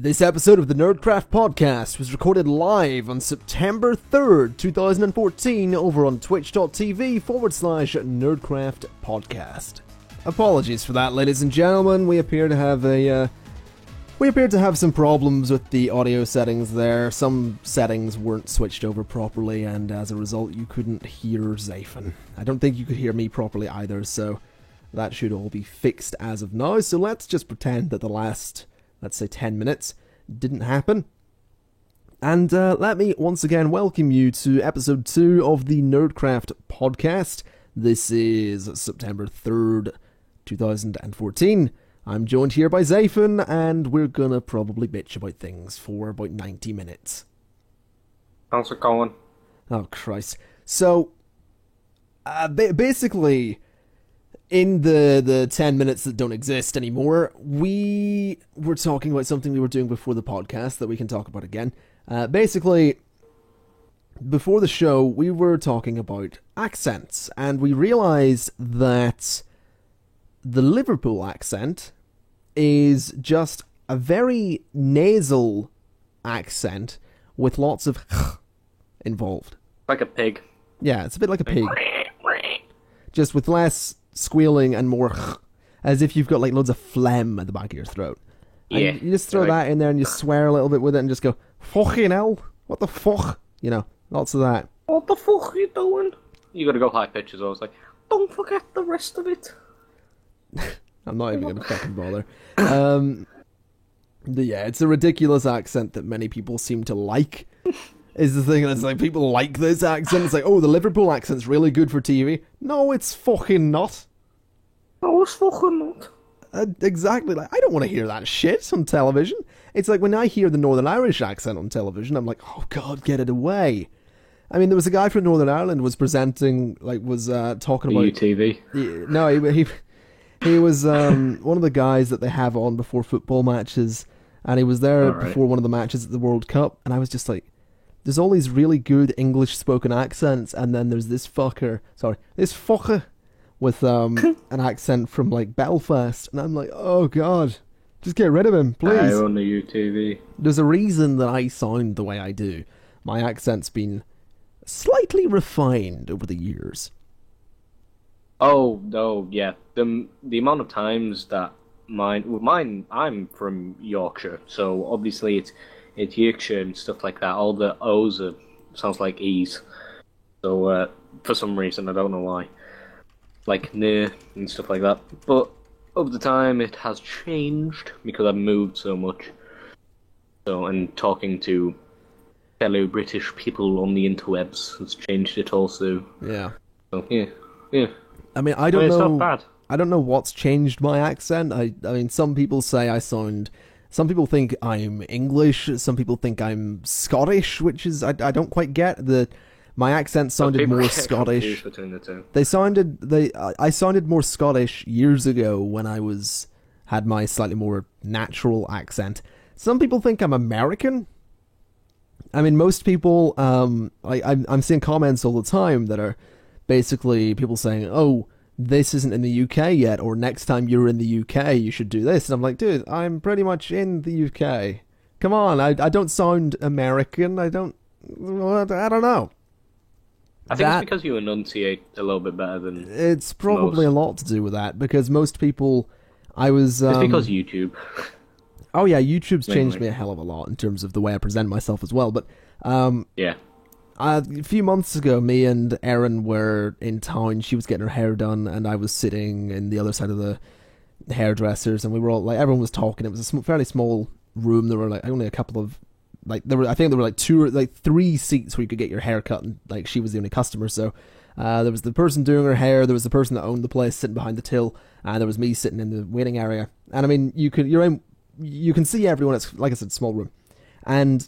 This episode of the Nerdcraft Podcast was recorded live on September 3rd, 2014 over on twitch.tv/Nerdcraft Podcast. Apologies for that, ladies and gentlemen. We appear to have some problems with the audio settings there. Some settings weren't switched over properly, and as a result, you couldn't hear Zafin. I don't think you could hear me properly either, so that should all be fixed as of now. So let's just pretend that the last, let's say, 10 minutes didn't happen. And let me once again welcome you to episode 2 of the Nerdcraft Podcast. This is September 3rd, 2014. I'm joined here by Zafin, and we're gonna probably bitch about things for about 90 minutes. How's it going? Oh, Christ. So, basically, in the 10 minutes that don't exist anymore, we were talking about something we were doing before the podcast that we can talk about again. Basically, before the show, we were talking about accents, and we realized that the Liverpool accent is just a very nasal accent with lots of involved. Like a pig. Yeah, it's a bit like a pig. Just with less squealing and more as if you've got like loads of phlegm at the back of your throat. And Yeah. you just throw that in there and you swear a little bit with it and just go, fucking hell, what the fuck? You know, lots of that. What the fuck are you doing? You gotta go high pitch as well. It's like, don't forget the rest of it. I'm not even gonna fucking bother. But yeah, it's a ridiculous accent that many people seem to like. Is the thing, and it's like, people like this accent. It's like, oh, the Liverpool accent's really good for TV. No, it's fucking not. No, it's fucking not. Exactly. Like, I don't want to hear that shit on television. It's like when I hear the Northern Irish accent on television, I'm like, oh god, get it away. I mean, there was a guy from Northern Ireland was presenting, like, was talking about UTV. No, he was one of the guys that they have on before football matches, and he was there before one of the matches at the World Cup, and I was just like, there's all these really good English-spoken accents, and then there's this fucker with an accent from, like, Belfast, and I'm like, oh god, just get rid of him, please. I own the UTV. There's a reason that I sound the way I do. My accent's been slightly refined over the years. Oh, no, yeah. The amount of times that I'm from Yorkshire, so obviously it's Yorkshire and stuff like that. All the O's sounds like E's. So, for some reason, I don't know why. Like, near and stuff like that. But over the time, it has changed because I've moved so much. So, and talking to fellow British people on the interwebs has changed it also. Yeah. So, yeah. I mean, I don't know. It's not bad. I don't know what's changed my accent. I mean, some people say I sound. Some people think I'm English. Some people think I'm Scottish, which is I don't quite get. My accent sounded more Scottish. Between the two. I sounded more Scottish years ago when I had my slightly more natural accent. Some people think I'm American. I mean, most people. I'm seeing comments all the time that are basically people saying, "Oh, this isn't in the UK yet," or "Next time you're in the UK, you should do this." And I'm like, dude, I'm pretty much in the UK. Come on, I don't sound American. I don't know. I think it's because you enunciate a little bit better than it's probably most. a lot to do with that, because most people, It's because YouTube. Oh yeah, YouTube's changed me a hell of a lot in terms of the way I present myself as well, but Yeah. a few months ago, me and Erin were in town. She was getting her hair done, and I was sitting in the other side of the hairdressers, and we were all like, everyone was talking. It was a fairly small room. There were like only a couple of, like, I think there were like 3 seats where you could get your hair cut, and like she was the only customer. So there was the person doing her hair, there was the person that owned the place sitting behind the till, and there was me sitting in the waiting area. And I mean, you can see everyone. It's, like I said, small room, and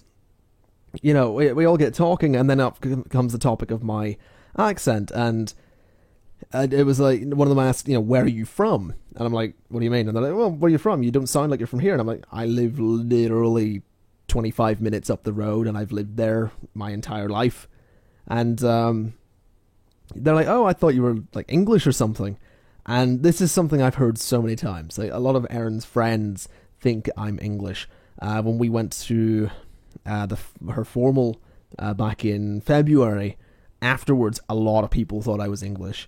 you know, we all get talking, and then up comes the topic of my accent, and it was like, one of them asked, you know, where are you from? And I'm like, what do you mean? And they're like, well, where are you from? You don't sound like you're from here. And I'm like, I live literally 25 minutes up the road, and I've lived there my entire life. And they're like, oh, I thought you were like English or something. And this is something I've heard so many times. Like, a lot of Erin's friends think I'm English. when we went to her formal back in February. Afterwards, a lot of people thought I was English,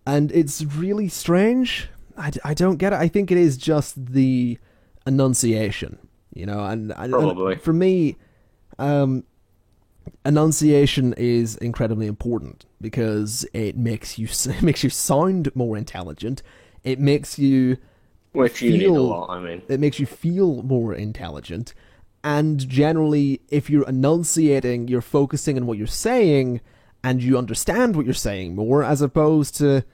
and it's really strange. I don't get it. I think it is just the enunciation, and Probably. and for me, enunciation is incredibly important because it makes you sound more intelligent. It makes you Which you need a lot, I mean. It makes you feel more intelligent, and generally, if you're enunciating, you're focusing on what you're saying, and you understand what you're saying more, as opposed to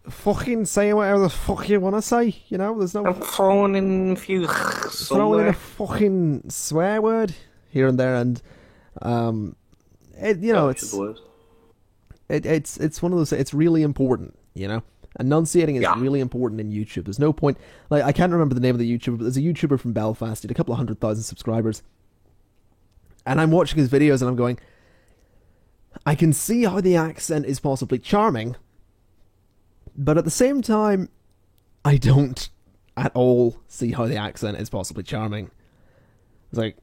fucking saying whatever the fuck you want to say. There's no I'm throwing in a few throwing in a fucking swear word here and there, and it's one of those. It's really important, Enunciating is really important in YouTube. There's no point. Like, I can't remember the name of the YouTuber, but there's a YouTuber from Belfast. He had a couple of 100,000 subscribers, and I'm watching his videos, and I'm going, I can see how the accent is possibly charming, but at the same time, I don't at all see how the accent is possibly charming. It's like,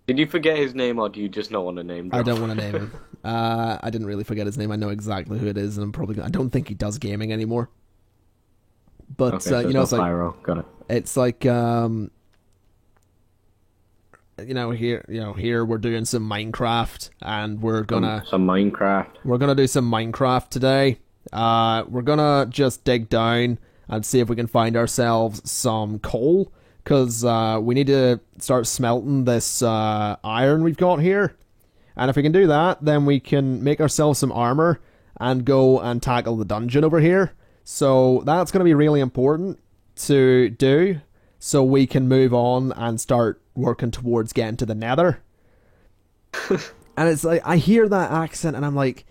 did you forget his name, or do you just not want to name him? I don't want to name him. I didn't really forget his name. I know exactly who it is, and I don't think he does gaming anymore. But okay, so it's like Pyro. Got it. It's like here we're doing some Minecraft, and we're gonna do some Minecraft today. We're gonna just dig down and see if we can find ourselves some coal, because we need to start smelting this iron we've got here. And if we can do that, then we can make ourselves some armor and go and tackle the dungeon over here. So that's going to be really important to do, so we can move on and start working towards getting to the Nether. And it's like, I hear that accent and I'm like,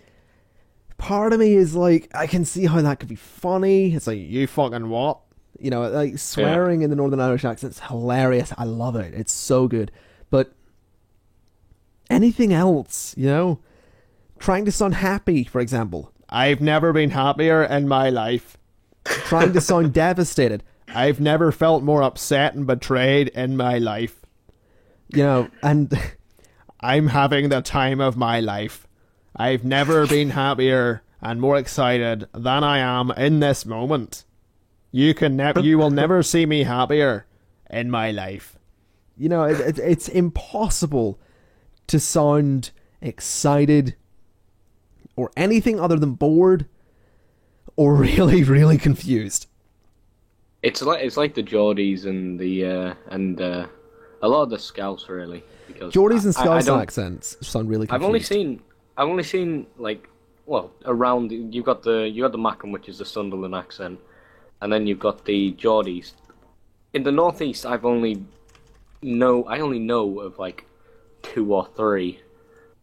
part of me is like, I can see how that could be funny. It's like, you fucking what? Like, swearing in the Northern Irish accent is hilarious. I love it. It's so good. But anything else, trying to sound happy, for example. I've never been happier in my life. Trying to sound devastated. I've never felt more upset and betrayed in my life. And I'm having the time of my life. I've never been happier and more excited than I am in this moment. You will never see me happier in my life. It's impossible to sound excited or anything other than bored or really, really confused. It's like the Geordies and a lot of the Scouts, really, because Geordies and Scouts accents sound really confused. I've only seen around, you've got the Mackem, which is the Sunderland accent, and then you've got the Geordies. In the Northeast, I only know of like 2 or 3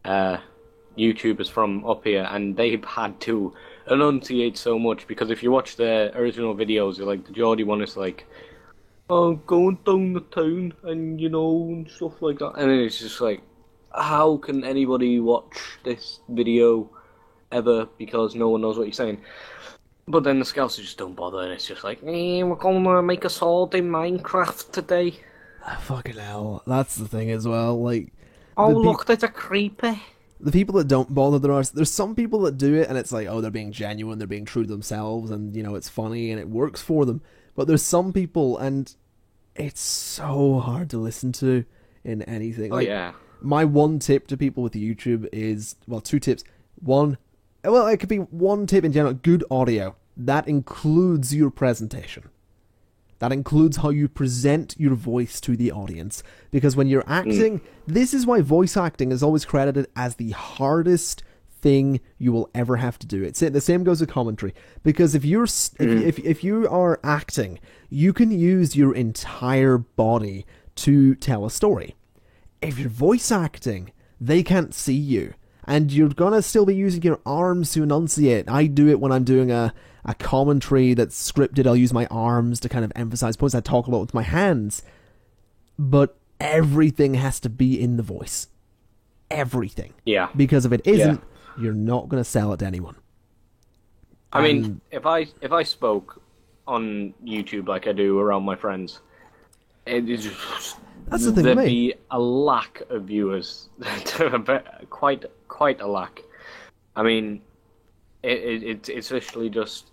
YouTubers from up here, and they've had to enunciate so much, because if you watch their original videos, like the Geordie one is like, oh, going down the town, and and stuff like that, and it's just like, how can anybody watch this video ever, because no one knows what you're saying? But then the Scouts just don't bother, and it's just like, we're gonna make a sword in Minecraft today. Fucking hell, that's the thing as well. Like, look, there's a creeper. The people that don't bother, there's some people that do it, and it's like, oh, they're being genuine, they're being true to themselves, and it's funny and it works for them. But there's some people, and it's so hard to listen to in anything. Yeah. My one tip to people with YouTube is, 2 tips. It could be one tip in general: good audio. That includes your presentation. That includes how you present your voice to the audience. Because when you're acting, this is why voice acting is always credited as the hardest thing you will ever have to do. The same goes with commentary. Because if you are acting, you can use your entire body to tell a story. If you're voice acting, they can't see you. And you're gonna still be using your arms to enunciate. I do it when I'm doing a commentary that's scripted. I'll use my arms to kind of emphasize points. I talk a lot with my hands. But everything has to be in the voice. Everything. Yeah. Because if it isn't, you're not going to sell it to anyone. I mean, if I spoke on YouTube like I do around my friends, it is just That's the thing there'd with me. be a lack of viewers, quite a lack. I mean, it's literally just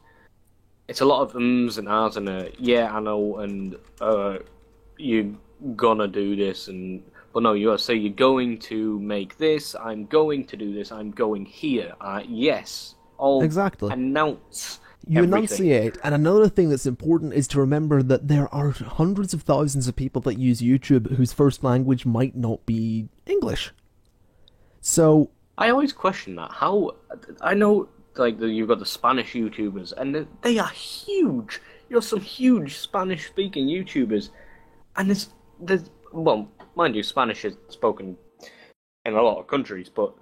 it's a lot of ums and ahs and yeah, I know, and you're gonna do this, and but no, you gotta say you're going to make this. I'm going to do this. I'm going here. Yes, all Exactly. announce. You everything. enunciate, and another thing that's important is to remember that there are hundreds of thousands of people that use YouTube whose first language might not be English. So, I always question that. How I know, like you've got the Spanish YouTubers, and they are huge. Some huge Spanish-speaking YouTubers, and there's well, mind you, Spanish is spoken in a lot of countries, but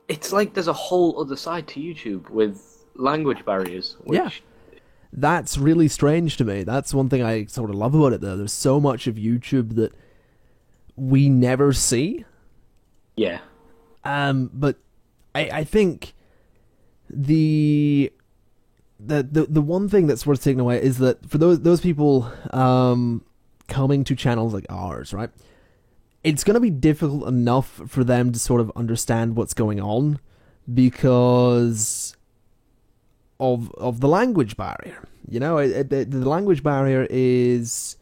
it's like there's a whole other side to YouTube with language barriers. Which, yeah, that's really strange to me. That's one thing I sort of love about it, though. There's so much of YouTube that we never see. Yeah. But I think the one thing that's worth taking away is that for those people coming to channels like ours, right? It's going to be difficult enough for them to sort of understand what's going on because of the language barrier. You know, the language barrier is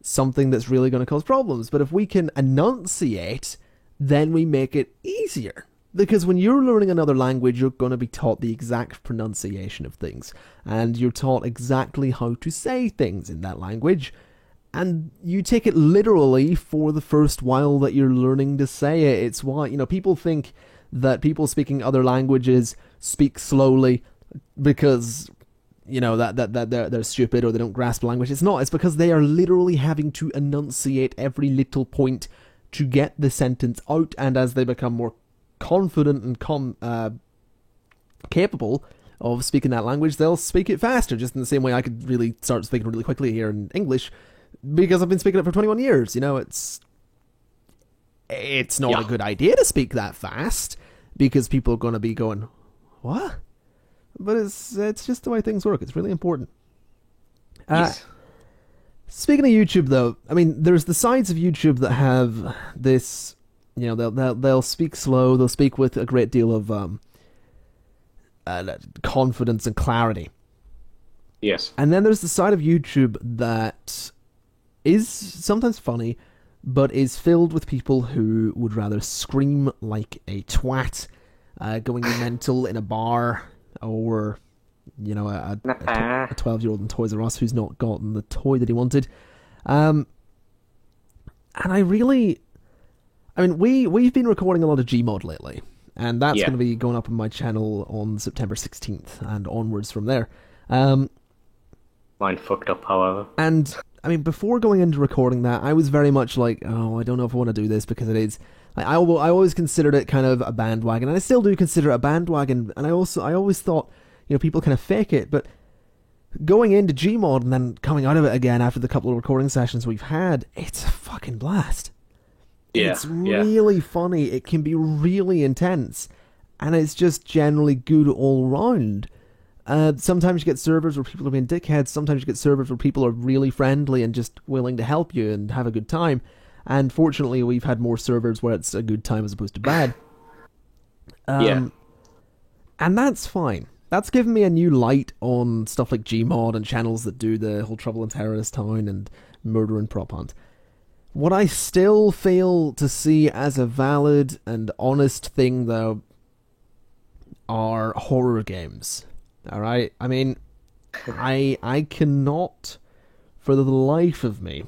something that's really going to cause problems. But if we can enunciate, then we make it easier. Because when you're learning another language, you're going to be taught the exact pronunciation of things. And you're taught exactly how to say things in that language. And you take it literally for the first while that you're learning to say it. It's why, people think that people speaking other languages speak slowly because, that they're stupid or they don't grasp language. It's not. It's because they are literally having to enunciate every little point to get the sentence out. And as they become more confident and capable of speaking that language, they'll speak it faster, just in the same way I could really start speaking really quickly here in English because I've been speaking it for 21 years. It's not a good idea to speak that fast because people are going to be going, what? But it's just the way things work. It's really important. Yes. Speaking of YouTube, though, I mean, there's the sides of YouTube that have this, they'll speak slow, they'll speak with a great deal of confidence and clarity. Yes. And then there's the side of YouTube that is sometimes funny, but is filled with people who would rather scream like a twat, going mental in a bar, or, a 12-year-old in Toys R Us who's not gotten the toy that he wanted. And we've been recording a lot of Gmod lately, and that's going to be going up on my channel on September 16th and onwards from there. Mine fucked up, however. And, before going into recording that, I was very much like, oh, I don't know if I want to do this because it is... I always considered it kind of a bandwagon, and I still do consider it a bandwagon, and I always thought, people kind of fake it, but going into Gmod and then coming out of it again after the couple of recording sessions we've had, it's a fucking blast. Yeah, it's really funny, it can be really intense, and it's just generally good all round. Sometimes you get servers where people are being dickheads, sometimes you get servers where people are really friendly and just willing to help you and have a good time. And fortunately, we've had more servers where it's a good time as opposed to bad. And that's fine. That's given me a new light on stuff like Gmod and channels that do the whole Trouble in Terrorist Town and Murder and Prop Hunt. What I still fail to see as a valid and honest thing, though, are horror games. Alright? I cannot, for the life of me,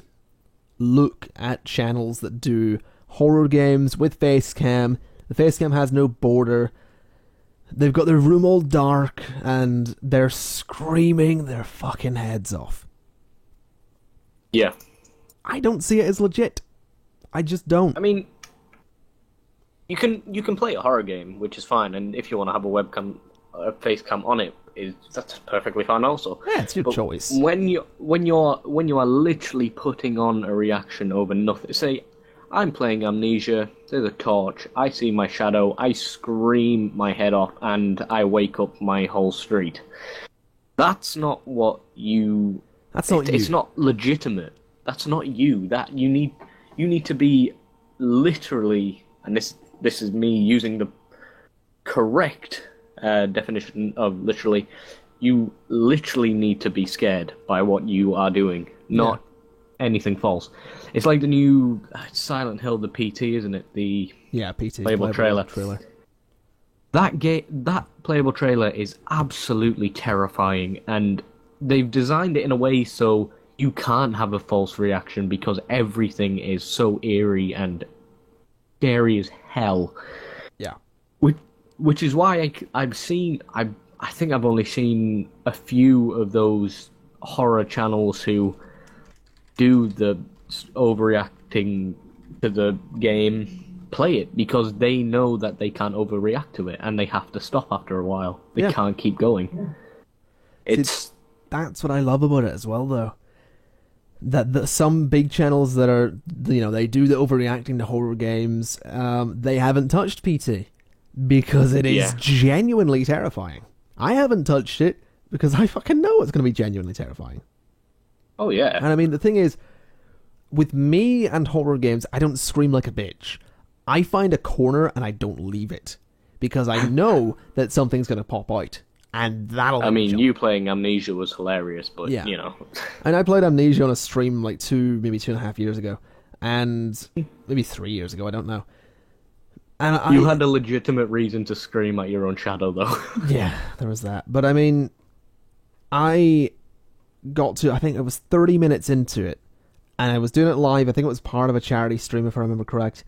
look at channels that do horror games with facecam. The facecam has no border. They've got their room all dark and they're screaming their fucking heads off. Yeah. I don't see it as legit. I just don't. You can play a horror game, which is fine, and if you want to have a facecam on it, that's perfectly fine also. Yeah, it's your choice. When you are literally putting on a reaction over nothing, say I'm playing Amnesia, there's a torch, I see my shadow, I scream my head off, and I wake up my whole street. That's not what you. That's not you. It's not legitimate. That's not you. That you need to be literally, and this is me using the correct definition of literally. You literally need to be scared by what you are doing, not anything false. It's like the new Silent Hill, the PT, isn't it? The PT playable trailer. That playable trailer is absolutely terrifying, and they've designed it in a way so you can't have a false reaction because everything is so eerie and scary as hell. Yeah. Which is why I think I've only seen a few of those horror channels who do the overreacting to the game play it, because they know that they can't overreact to it and they have to stop after a while. They can't keep going. That's what I love about it as well, though. That some big channels that are, they do the overreacting to horror games, they haven't touched PT because it is genuinely terrifying. I haven't touched it because I fucking know it's going to be genuinely terrifying. Oh, yeah. And I mean, the thing is, with me and horror games, I don't scream like a bitch. I find a corner and I don't leave it because I know that something's going to pop out. And that'll... I mean, you playing Amnesia was hilarious, but, And I played Amnesia on a stream like 2.5 years ago. And maybe 3 years ago, I don't know. And you had a legitimate reason to scream at your own shadow, though. Yeah, there was that. But I mean, I got to, I think it was 30 minutes into it, and I was doing it live. I think it was part of a charity stream, if I remember correct.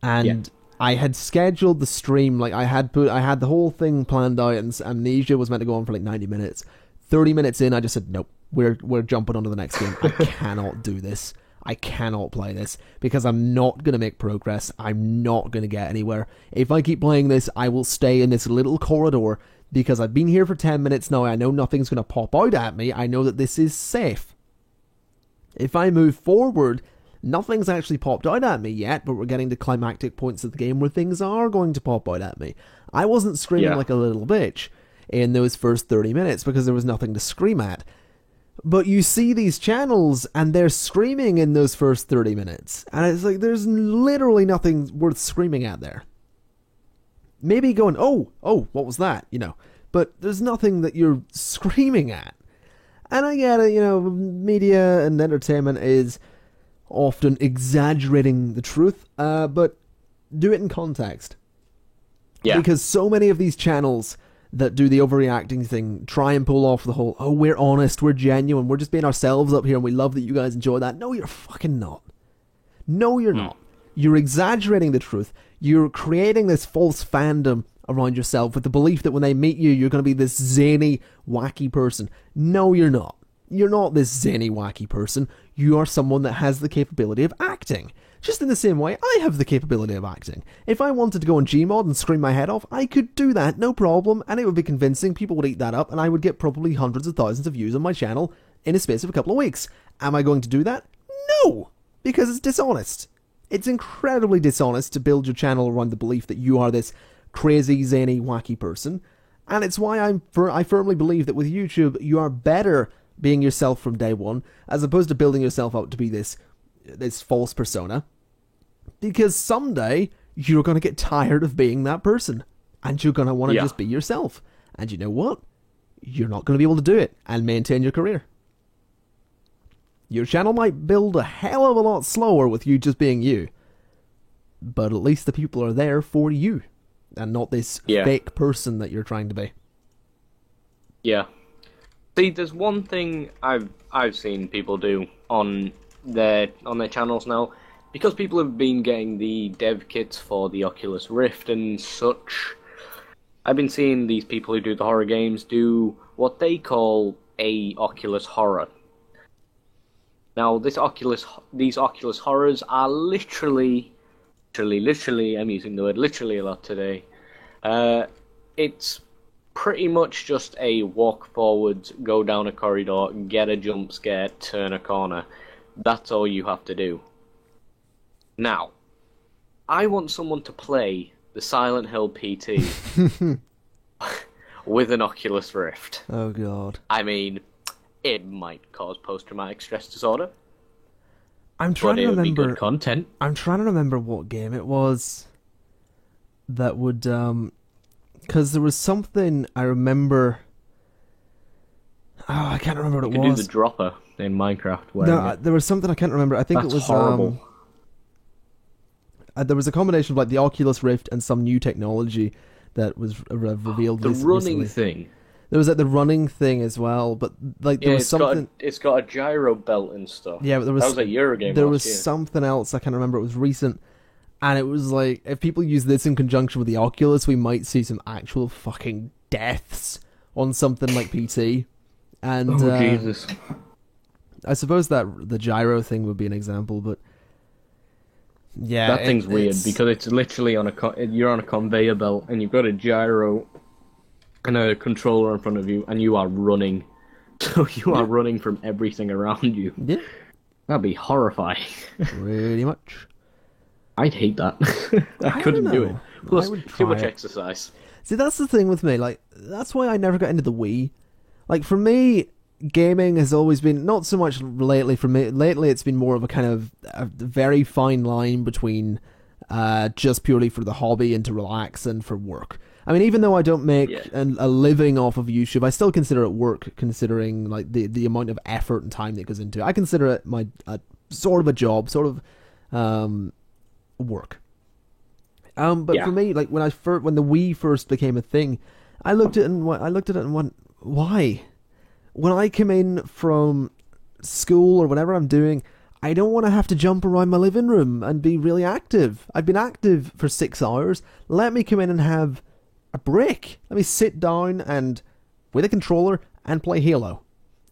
And I had scheduled the stream, like I had the whole thing planned out, and Amnesia was meant to go on for like 90 minutes. 30 minutes in, I just said, nope, we're jumping on to the next game. I cannot do this. I cannot play this because I'm not going to make progress. I'm not going to get anywhere. If I keep playing this, I will stay in this little corridor because I've been here for 10 minutes now. I know nothing's going to pop out at me. I know that this is safe. If I move forward, nothing's actually popped out at me yet, but we're getting to climactic points of the game where things are going to pop out at me. I wasn't screaming like a little bitch in those first 30 minutes because there was nothing to scream at. But you see these channels, and they're screaming in those first 30 minutes. And it's like, there's literally nothing worth screaming at there. Maybe going, oh, what was that? But there's nothing that you're screaming at. And I get it, media and entertainment is often exaggerating the truth, but do it in context. Yeah. Because so many of these channels that do the overreacting thing try and pull off the whole, oh, we're honest, we're genuine, we're just being ourselves up here and we love that you guys enjoy that. No, you're fucking not. No, you're not. You're exaggerating the truth. You're creating this false fandom around yourself with the belief that when they meet you, you're going to be this zany, wacky person. No, you're not. You're not this zany, wacky person. You are someone that has the capability of acting. Just in the same way, I have the capability of acting. If I wanted to go on Gmod and scream my head off, I could do that, no problem, and it would be convincing, people would eat that up, and I would get probably hundreds of thousands of views on my channel in a space of a couple of weeks. Am I going to do that? No! Because it's dishonest. It's incredibly dishonest to build your channel around the belief that you are this crazy, zany, wacky person, and it's why I firmly believe that with YouTube, you are better being yourself from day one, as opposed to building yourself out to be this false persona. Because someday, you're going to get tired of being that person. And you're going to want to just be yourself. And you know what? You're not going to be able to do it and maintain your career. Your channel might build a hell of a lot slower with you just being you. But at least the people are there for you. And not this fake person that you're trying to be. Yeah. See, there's one thing I've seen people do on their channels now. Because people have been getting the dev kits for the Oculus Rift and such, I've been seeing these people who do the horror games do what they call a Oculus horror. Now, these Oculus horrors are literally, I'm using the word literally a lot today. It's pretty much just a walk forwards, go down a corridor, get a jump scare, turn a corner. That's all you have to do. Now, I want someone to play the Silent Hill PT with an Oculus Rift. Oh, God. I mean, it might cause post-traumatic stress disorder. I'm but trying to it would be good remember. content. I'm trying to remember what game it was that would because there was something I remember. Oh, I can't remember what You it could do the was. dropper in Minecraft. No, there was something I can't remember. I think That's it was horrible. there was a combination of like the Oculus Rift and some new technology that was revealed The running recently. thing. There was like the running thing as well, but like there Yeah, was something. it's got a gyro belt and stuff. Yeah, but there was That was a Eurogame there last was year. something else I can't remember. It was recent, and it was like if people use this in conjunction with the Oculus, we might see some actual fucking deaths on something like PT. And Oh Jesus! I suppose that the gyro thing would be an example, but yeah, That thing's weird it's- because it's literally on you're on a conveyor belt and you've got a gyro and a controller in front of you and you are running. So you are running from everything around you. yeah, That'd be horrifying. pretty much. I'd hate that. I I couldn't don't do know. it. Plus, I would too much try it. exercise. See, that's the thing with me. Like, that's why I never got into the Wii. Like, for me, gaming has always been not so much lately. For me, lately it's been more of a kind of a very fine line between just purely for the hobby and to relax and for work. I mean, even though I don't make Yeah. a living off of YouTube, I still consider it work, considering like the amount of effort and time that goes into it. I consider it my sort of a job, sort of work. But Yeah. for me, like when the Wii first became a thing, I looked at it and went, why? When I come in from school or whatever I'm doing, I don't want to have to jump around my living room and be really active. I've been active for 6 hours. Let me come in and have a break. Let me sit down and with a controller and play Halo.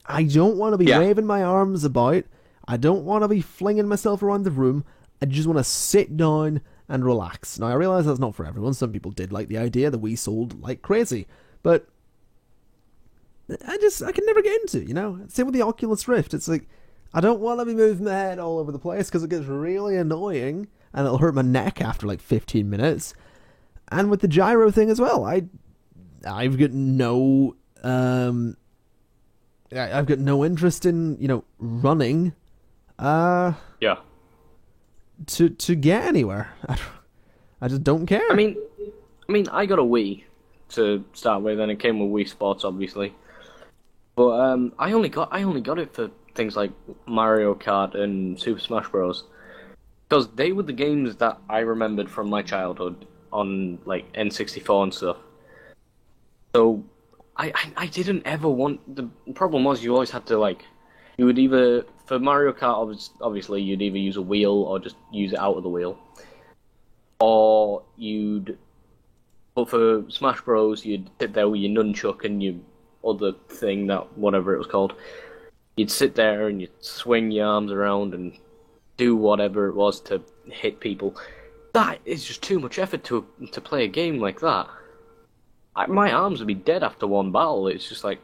I don't want to be Yeah. waving my arms about. I don't want to be flinging myself around the room. I just want to sit down and relax. Now, I realize that's not for everyone. Some people did like the idea that we sold like crazy. But I can never get into it, you know? Same with the Oculus Rift. It's like, I don't want to be moving my head all over the place because it gets really annoying and it'll hurt my neck after like 15 minutes. And with the gyro thing as well, I've got no I've got no interest in, running Yeah. to get anywhere. I just don't care. I mean, I got a Wii to start with, and it came with Wii Sports, obviously. But I only got it for things like Mario Kart and Super Smash Bros. Because they were the games that I remembered from my childhood on like N64 and stuff. So I didn't ever want. The problem was you always had to like, you would either for Mario Kart obviously you'd either use a wheel or just use it out of the wheel, or you'd. But for Smash Bros, you'd sit there with your nunchuck and your other thing, that whatever it was called. You'd sit there and you'd swing your arms around and do whatever it was to hit people. That is just too much effort to play a game like that. My arms would be dead after one battle. It's just like,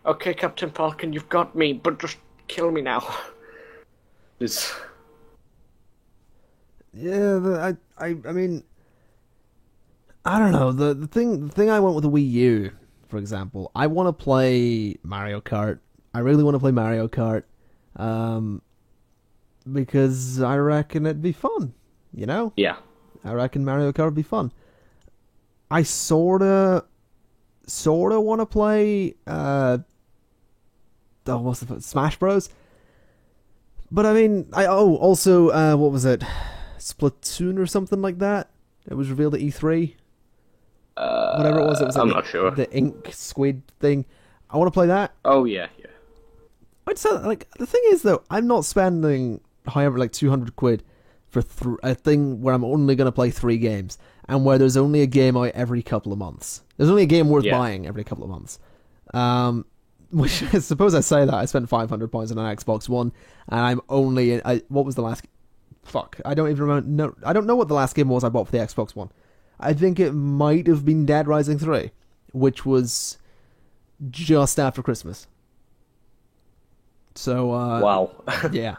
okay, Captain Falcon, you've got me, but just kill me now. It's yeah, I mean, I don't know. The thing I want with the Wii U, for example, I want to play Mario Kart. I really want to play Mario Kart, because I reckon it'd be fun. You know, yeah. I reckon Mario Kart would be fun. I sorta want to play what's the Smash Bros. But I mean, also what was it, Splatoon or something like that? It was revealed at E3. Whatever it was like I'm not sure. the ink squid thing. I want to play that. Oh yeah. I'd say, like, the thing is though, I'm not spending however like 200 quid for a thing where I'm only going to play 3 games and where there's only a game out every couple of months. There's only a game worth buying every couple of months. Which I suppose I say that I spent £500 on an Xbox One and I'm only what was the last? Fuck, I don't even remember. No, I don't know what the last game was I bought for the Xbox One. I think it might have been Dead Rising 3, which was just after Christmas. So, Wow. yeah.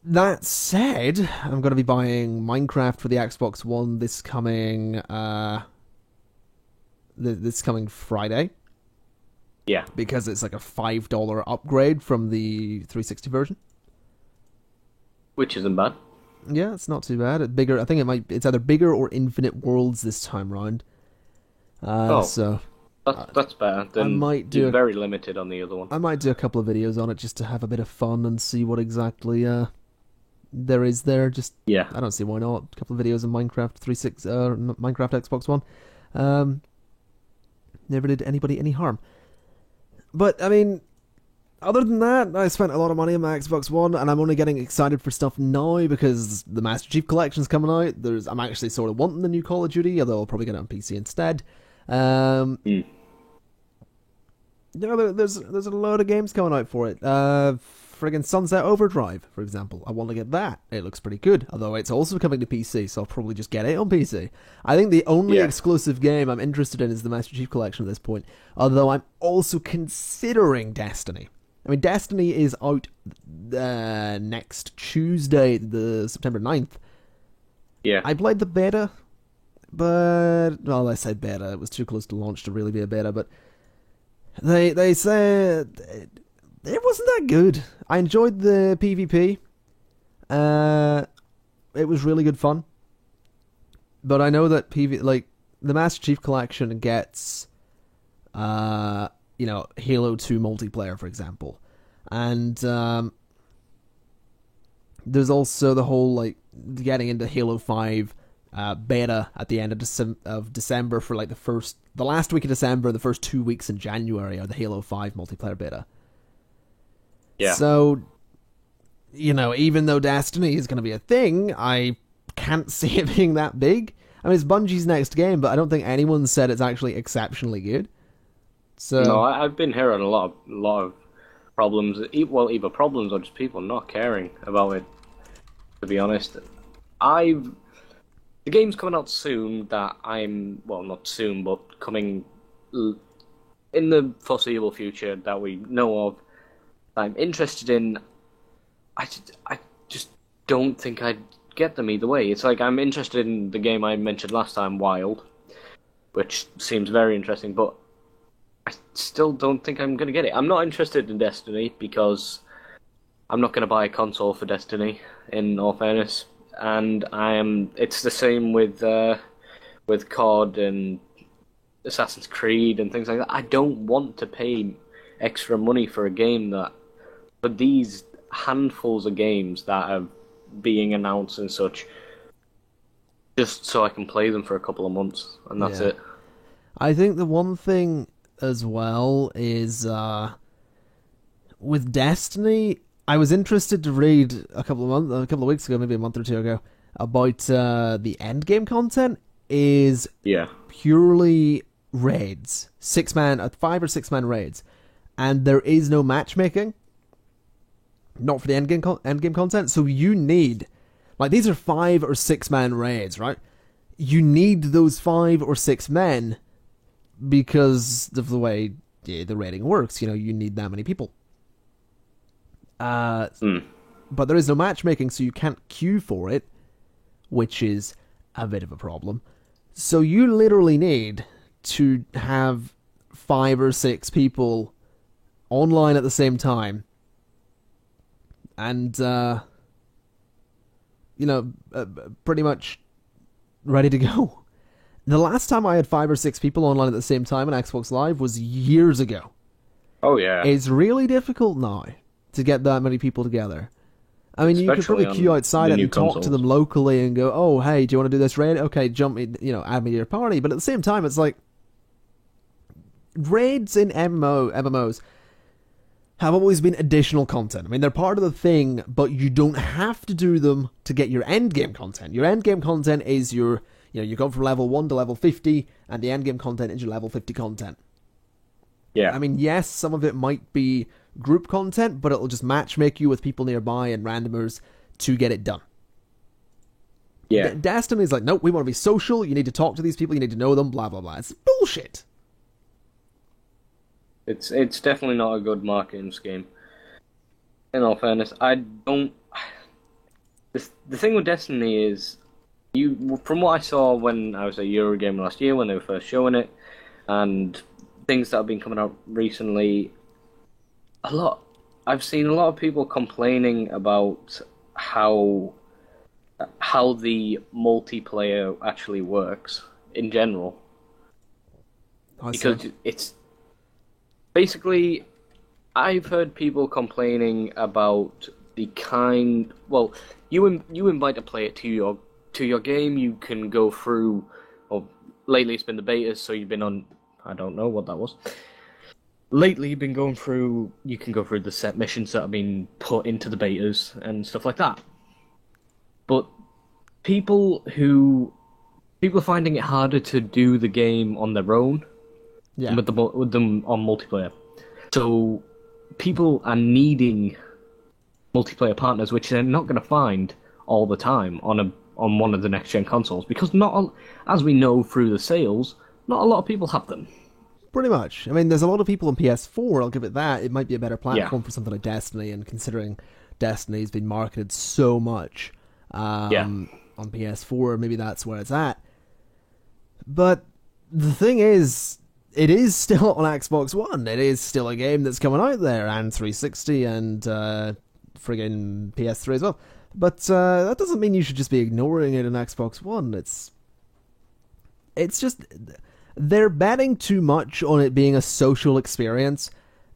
That said, I'm going to be buying Minecraft for the Xbox One this coming Friday. Yeah, because it's like a $5 upgrade from the 360 version. which isn't bad. Yeah, it's not too bad. It's bigger. I think it's either bigger or Infinite Worlds this time round. Oh, So that's better. I Then might you're do. very limited on the other one. I might do a couple of videos on it just to have a bit of fun and see what exactly there is there. Just Yeah, I don't see why not. A couple of videos of Minecraft Minecraft Xbox One. Never did anybody any harm. But I mean, other than that, I spent a lot of money on my Xbox One, and I'm only getting excited for stuff now because the Master Chief Collection's coming out. I'm actually sort of wanting the new Call of Duty, although I'll probably get it on PC instead. Mm. You know, there's a load of games coming out for it. Friggin' Sunset Overdrive, for example. I want to get that. It looks pretty good, although it's also coming to PC, so I'll probably just get it on PC. I think the only exclusive game I'm interested in is the Master Chief Collection at this point, although I'm also considering Destiny. I mean, Destiny is out next Tuesday, the September 9th. yeah. I played the beta, but... Well, I said beta. It was too close to launch to really be a beta, but... They said... It wasn't that good. I enjoyed the PvP. It was really good fun. But I know that the Master Chief Collection gets... Halo 2 multiplayer, for example. And there's also the whole, getting into Halo 5 beta at the end of December for, the last week of December, the first 2 weeks in January are the Halo 5 multiplayer beta. Yeah. So, even though Destiny is going to be a thing, I can't see it being that big. I mean, it's Bungie's next game, but I don't think anyone said it's actually exceptionally good. So No, I've been hearing a lot of problems. Well, either problems or just people not caring about it. To be honest, the game's coming out soon. Not soon, but coming in the foreseeable future that we know of. I'm interested in. I just don't think I'd get them either way. It's like I'm interested in the game I mentioned last time, Wild, which seems very interesting, but I still don't think I'm going to get it. I'm not interested in Destiny because I'm not going to buy a console for Destiny, in all fairness. And it's the same with COD and Assassin's Creed and things like that. I don't want to pay extra money for a game for these handfuls of games that are being announced and such, just so I can play them for a couple of months, and that's it. I think the one thing as well is with Destiny, I was interested to read a couple of weeks ago, maybe a month or two ago, about the endgame content is purely raids, 5 or 6 man raids, and there is no matchmaking. Not for the endgame content. So you need, these are 5 or 6 man raids, right? You need those 5 or 6 men because of the way the raiding works. You need that many people. But there is no matchmaking, so you can't queue for it, which is a bit of a problem. So you literally need to have 5 or 6 people online at the same time. And, pretty much ready to go. The last time I had 5 or 6 people online at the same time on Xbox Live was years ago. Oh, yeah. It's really difficult now to get that many people together. I mean, you could probably queue outside and talk to them locally and go, oh, hey, do you want to do this raid? Okay, add me to your party. But at the same time, it's like, raids in MMOs have always been additional content. I mean, they're part of the thing, but you don't have to do them to get your endgame content. Your endgame content is you go from level 1 to level 50, and the endgame content is your level 50 content. Yeah. I mean, yes, some of it might be group content, but it'll just matchmake you with people nearby and randomers to get it done. Yeah. Destiny's like, nope, we want to be social, you need to talk to these people, you need to know them, blah, blah, blah. It's bullshit. It's definitely not a good marketing scheme. In all fairness, I don't. The thing with Destiny is, from what I saw when I was at Eurogamer last year when they were first showing it, and things that have been coming out recently, a lot. I've seen a lot of people complaining about how the multiplayer actually works in general, I see. because it's basically I've heard people complaining about the kind. Well, you invite a player to your game. You can go through. Well, lately it's been the betas, so you've been on. I don't know what that was. Lately, you've been going through. You can go through the set missions that have been put into the betas and stuff like that. But people who people are finding it harder to do the game on their own Yeah. with them on multiplayer. So people are needing multiplayer partners, which they're not going to find all the time on one of the next gen consoles, because as we know through the sales, not a lot of people have them. Pretty much. I mean, there's a lot of people on PS4, I'll give it that. It might be a better platform for something like Destiny, and considering Destiny's been marketed so much on PS4, maybe that's where it's at. But the thing is, it is still on Xbox One. It is still a game that's coming out there, and 360, and friggin' PS3 as well. But that doesn't mean you should just be ignoring it on Xbox One. It's just... They're betting too much on it being a social experience.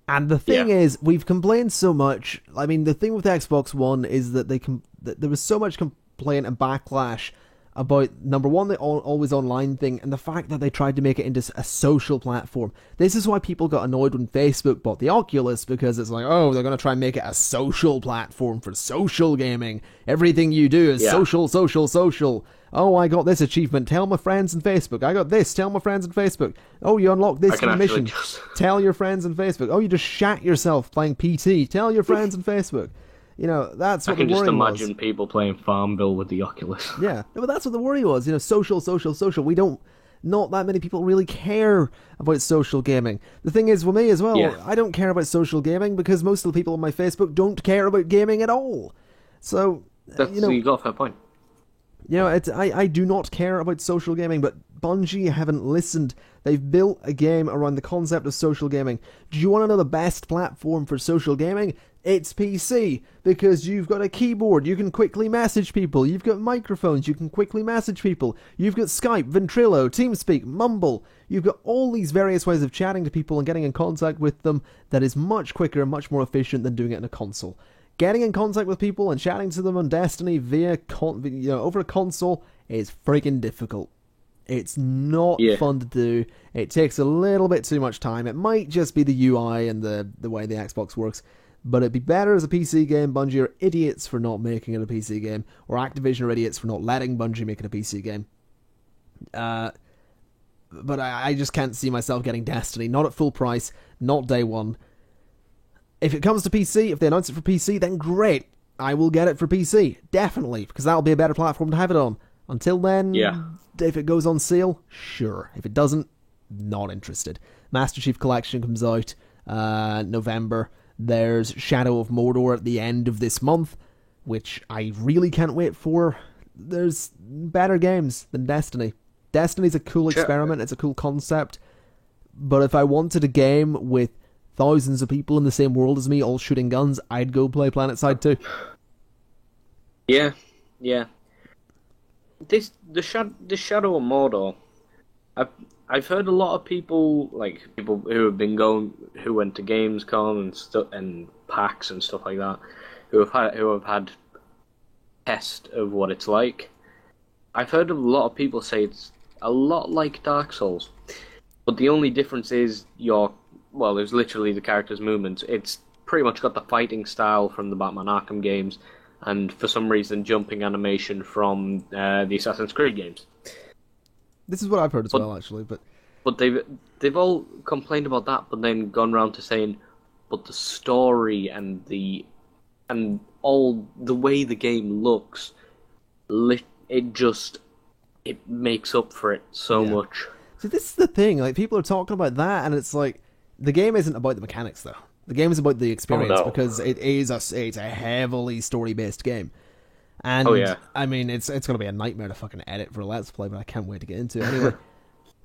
And the thing is, we've complained so much. I mean, the thing with Xbox One is that that there was so much complaint and backlash about, number one, the always online thing, and the fact that they tried to make it into a social platform. This is why people got annoyed when Facebook bought the Oculus, because it's like, oh, they're going to try and make it a social platform for social gaming. Everything you do is social, social, social. Oh, I got this achievement. Tell my friends on Facebook. I got this. Tell my friends on Facebook. Oh, you unlocked this new mission. Tell your friends on Facebook. Oh, you just shat yourself playing PT. Tell your friends on Facebook. You know, that's what the worry was. I can just imagine people playing Farmville with the Oculus. Yeah, but that's what the worry was. You know, social, social, social. Not that many people really care about social gaming. The thing is, with me as well, I don't care about social gaming because most of the people on my Facebook don't care about gaming at all. So, you got a fair point. You know, I do not care about social gaming, but Bungie haven't listened. They've built a game around the concept of social gaming. Do you want to know the best platform for social gaming? It's PC, because you've got a keyboard, you can quickly message people, you've got microphones, you can quickly message people, you've got Skype, Ventrilo, TeamSpeak, Mumble, you've got all these various ways of chatting to people and getting in contact with them that is much quicker and much more efficient than doing it in a console. Getting in contact with people and chatting to them on Destiny via over a console is freaking difficult. It's not fun to do. It takes a little bit too much time. It might just be the UI and the way the Xbox works, but it'd be better as a PC game. Bungie are idiots for not making it a PC game, or Activision are idiots for not letting Bungie make it a PC game. But I just can't see myself getting Destiny, not at full price, not day one. If it comes to PC, if they announce it for PC, then great. I will get it for PC, definitely, because that'll be a better platform to have it on. Until then, if it goes on sale, sure. If it doesn't, not interested. Master Chief Collection comes out November. There's Shadow of Mordor at the end of this month, which I really can't wait for. There's better games than Destiny. Destiny's a cool experiment, it's a cool concept, but if I wanted a game with thousands of people in the same world as me all shooting guns, I'd go play PlanetSide 2. Yeah. The Shadow of Mordor, I've heard a lot of people who have been who went to Gamescom and PAX and stuff like that, who have had test of what it's like. I've heard a lot of people say it's a lot like Dark Souls, but the only difference is there's literally the character's movements. It's pretty much got the fighting style from the Batman Arkham games, and for some reason jumping animation from the Assassin's Creed games. This is what I've heard as well, actually. But they've all complained about that, but then gone round to saying, but the story and all the way the game looks, it makes up for it so much. See, this is the thing. Like, people are talking about that, and it's like, the game isn't about the mechanics, though. The game is about the experience, because it's a heavily story-based game. And, I mean, it's going to be a nightmare to fucking edit for a Let's Play, but I can't wait to get into it. Anyway,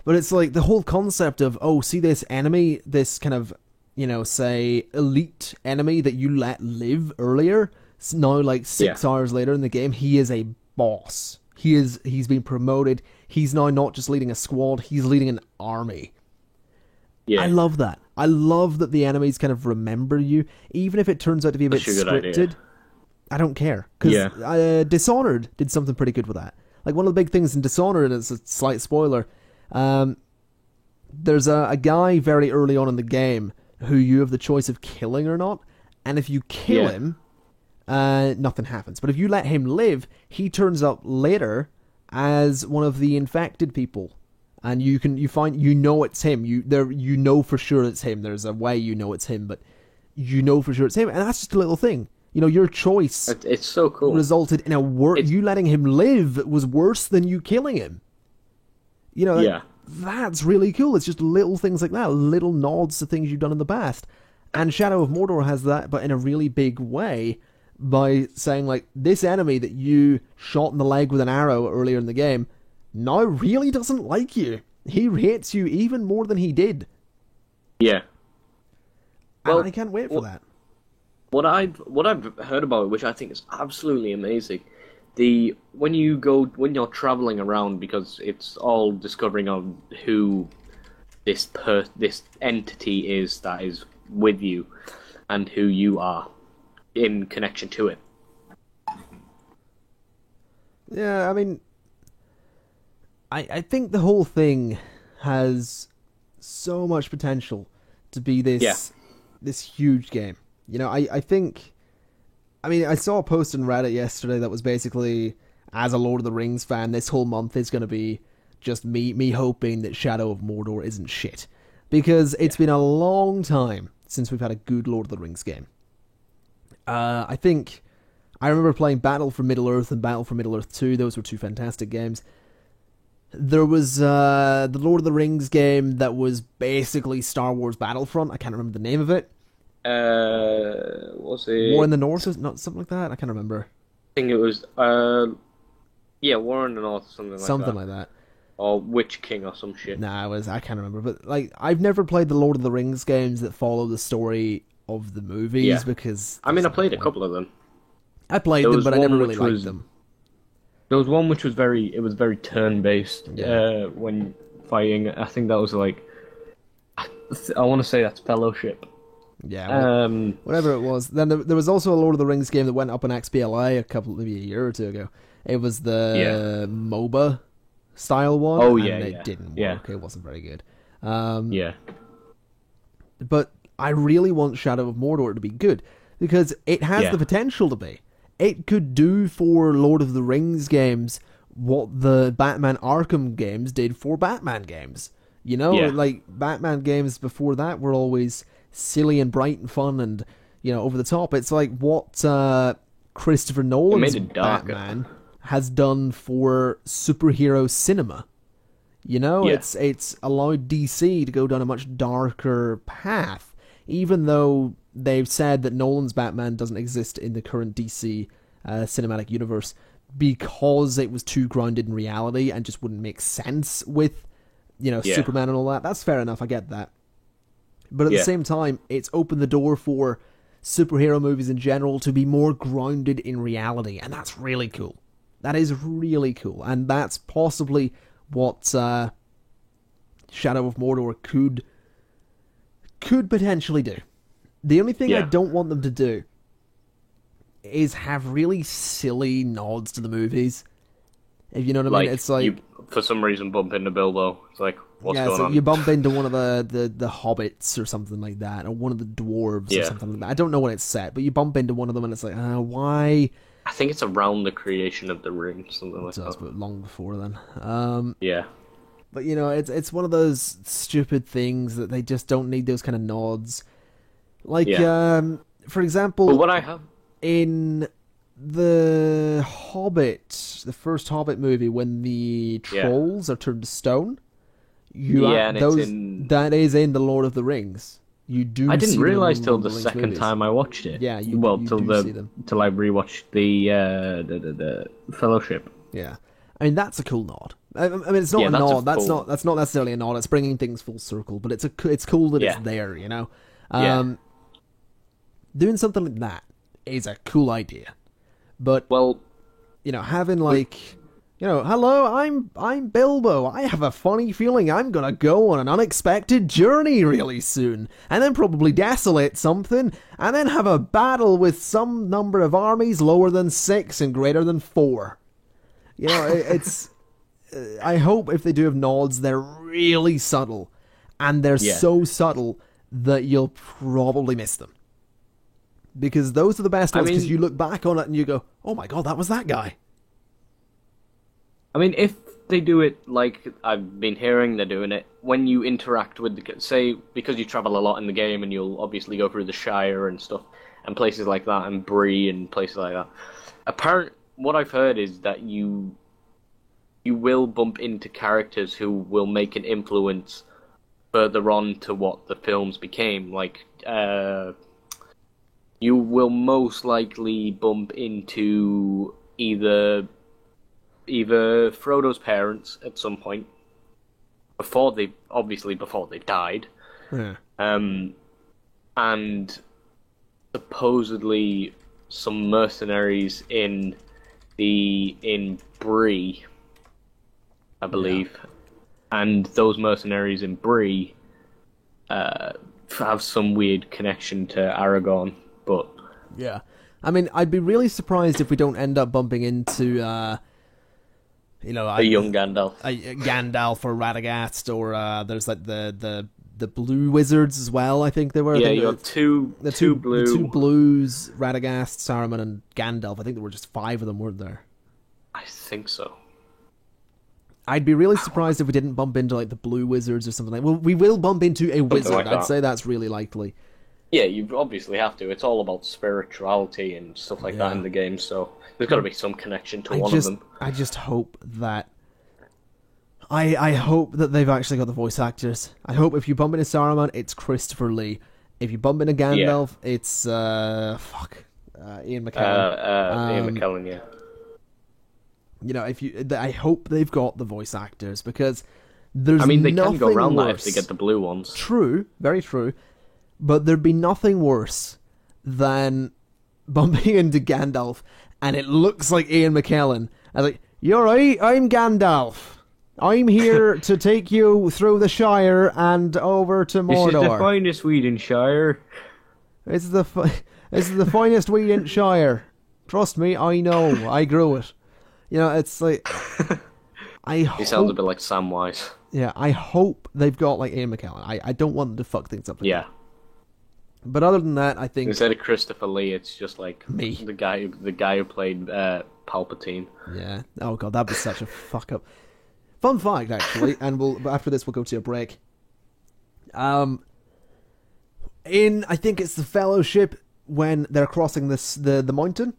But it's like the whole concept of, oh, see this enemy, this kind of, say, elite enemy that you let live earlier. Now, like 6 hours later in the game, he is a boss. He's been promoted. He's now not just leading a squad, he's leading an army. Yeah. I love that. I love that the enemies kind of remember you, even if it turns out to be a bit scripted. I don't care. Because Dishonored did something pretty good with that. Like, one of the big things in Dishonored, and it's a slight spoiler, there's a guy very early on in the game who you have the choice of killing or not, and if you kill him, nothing happens. But if you let him live, he turns up later as one of the infected people. And you know it's him. You know for sure it's him. There's a way you know it's him, but you know for sure it's him. And that's just a little thing. Your choice. It's so cool. Resulted in you letting him live was worse than you killing him. That's really cool. It's just little things like that, little nods to things you've done in the past. And Shadow of Mordor has that, but in a really big way, by saying, like, this enemy that you shot in the leg with an arrow earlier in the game now really doesn't like you. He hates you even more than he did. Yeah. Well, I can't wait for that. What I've heard about it, which I think is absolutely amazing, when you're traveling around, because it's all discovering on who this entity is that is with you, and who you are in connection to it. Yeah, I mean, I think the whole thing has so much potential to be this huge game. I think... I mean, I saw a post on Reddit yesterday that was basically, as a Lord of the Rings fan, this whole month is going to be just me hoping that Shadow of Mordor isn't shit. Because it's been a long time since we've had a good Lord of the Rings game. I remember playing Battle for Middle-earth and Battle for Middle-earth 2. Those were two fantastic games. There was the Lord of the Rings game that was basically Star Wars Battlefront. I can't remember the name of it. Was it War in the North? Or not something like that. I can't remember. I think it was War in the North, something like that. Or Witch King or some shit. I can't remember. But like, I've never played the Lord of the Rings games that follow the story of the movies because I played a couple of them. I played them, but I never really liked them. There was one which was very turn based. When fighting, I think that was like, I want to say that's Fellowship. Yeah, whatever it was. Then there was also a Lord of the Rings game that went up on XBLA maybe a year or two ago. It was the MOBA style one. Oh, and it didn't work. Yeah. It wasn't very good. But I really want Shadow of Mordor to be good, because it has the potential to be. It could do for Lord of the Rings games what the Batman Arkham games did for Batman games. Like Batman games before that were always silly and bright and fun and, over the top. It's like what Christopher Nolan's Batman has done for superhero cinema. It's allowed DC to go down a much darker path, even though they've said that Nolan's Batman doesn't exist in the current DC cinematic universe because it was too grounded in reality and just wouldn't make sense with, Superman and all that. That's fair enough, I get that. But at the same time, it's opened the door for superhero movies in general to be more grounded in reality, and that's really cool. That is really cool, and that's possibly what Shadow of Mordor could potentially do. The only thing I don't want them to do is have really silly nods to the movies. If you know what I mean? It's like you, for some reason, bump into Bilbo. It's like, what's going on? You bump into one of the hobbits or something like that, or one of the dwarves or something like that. I don't know what it's set, but you bump into one of them and it's like, why? I think it's around the creation of the ring, something like that. But long before then. But it's one of those stupid things that they just don't need those kind of nods. Like, for example, but what I have in the Hobbit, the first Hobbit movie, when the trolls are turned to stone, that is in the Lord of the Rings. You do. I didn't realize till the second time I watched it. Yeah, till I rewatched the Fellowship. Yeah, I mean that's a cool nod. I mean, it's not Yeah, a that's nod. a cool- That's not necessarily a nod. It's bringing things full circle, but it's cool that it's there. You know, Yeah. doing something like that is a cool idea. But Well, you know, having like, you know, hello, I'm Bilbo. I have a funny feeling I'm gonna go on an unexpected journey really soon, and then probably desolate something, and then have a battle with some number of armies lower than 6 and greater than 4. You know, it's. I hope if they do have nods, they're really subtle, and they're so subtle that you'll probably miss them. Because those are the best ones, because you look back on it and you go, oh my god, that was that guy. I mean, if they do it like I've been hearing they're doing it, when you interact with the... Say, because you travel a lot in the game and you'll obviously go through the Shire and stuff, and places like that, and Bree and places like that. What I've heard is that you will bump into characters who will make an influence further on to what the films became. Like, you will most likely bump into either Frodo's parents at some point, before they died, and supposedly some mercenaries in Bree, I believe, and those mercenaries in Bree have some weird connection to Aragorn, but yeah, I mean, I'd be really surprised if we don't end up bumping into you know, a young Gandalf, Gandalf or Radagast, or there's like the blue wizards as well. I think they were. Yeah, you have two blues, Radagast, Saruman, and Gandalf. I think there were just 5 of them, weren't there? I think so. I'd be really surprised if we didn't bump into like the blue wizards or something like. Well, we will bump into a wizard. Like I'd say that's really likely. Yeah, you obviously have to. It's all about spirituality and stuff like that in the game, so there's got to be some connection to one of them. I just hope that... I hope that they've actually got the voice actors. I hope if you bump into Saruman, it's Christopher Lee. If you bump into Gandalf, it's... Ian McKellen. Ian McKellen, yeah. You know, I hope they've got the voice actors, because there's I mean, they nothing can go around worse. that if they get the blue ones. True, very true. But there'd be nothing worse than bumping into Gandalf and it looks like Ian McKellen. I was like, you're right, I'm Gandalf. I'm here to take you through the Shire and over to Mordor. This is the finest weed in Shire. This is the finest weed in Shire. Trust me, I know. I grew it. You know, it's like... He sounds a bit like Samwise. Yeah, I hope they've got like Ian McKellen. I don't want them to fuck things up. Yeah. But other than that, I think instead of Christopher Lee, it's just like me, the guy who played Palpatine. Yeah. Oh god, that'd be such a fuck up. Fun fact, actually, and after this we'll go to a break. I think it's the Fellowship when they're crossing the mountain.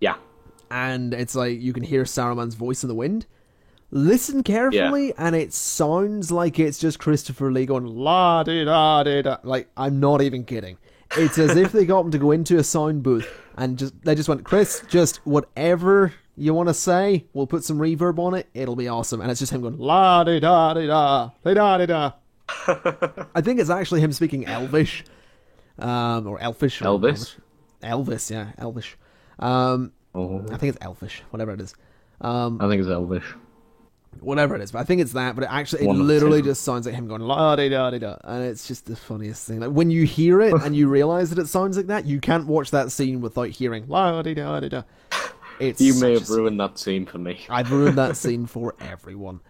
Yeah. And it's like you can hear Saruman's voice in the wind. Listen carefully, and it sounds like it's just Christopher Lee going la di da di da. Like, I'm not even kidding. It's as if they got him to go into a sound booth and they just went, Chris, just whatever you want to say, we'll put some reverb on it. It'll be awesome. And it's just him going la di da di da di da di da. I think it's actually him speaking Elvish, or Elfish. Elvis, yeah, Elvish. I think it's Elfish, whatever it is. I think it's Elvish. Whatever it is, but I think it's that. But it literally just sounds like him going la di da di da, and it's just the funniest thing. Like when you hear it and you realize that it sounds like that, you can't watch that scene without hearing la di da di da. You may have ruined that scene for me. I've ruined that scene for everyone.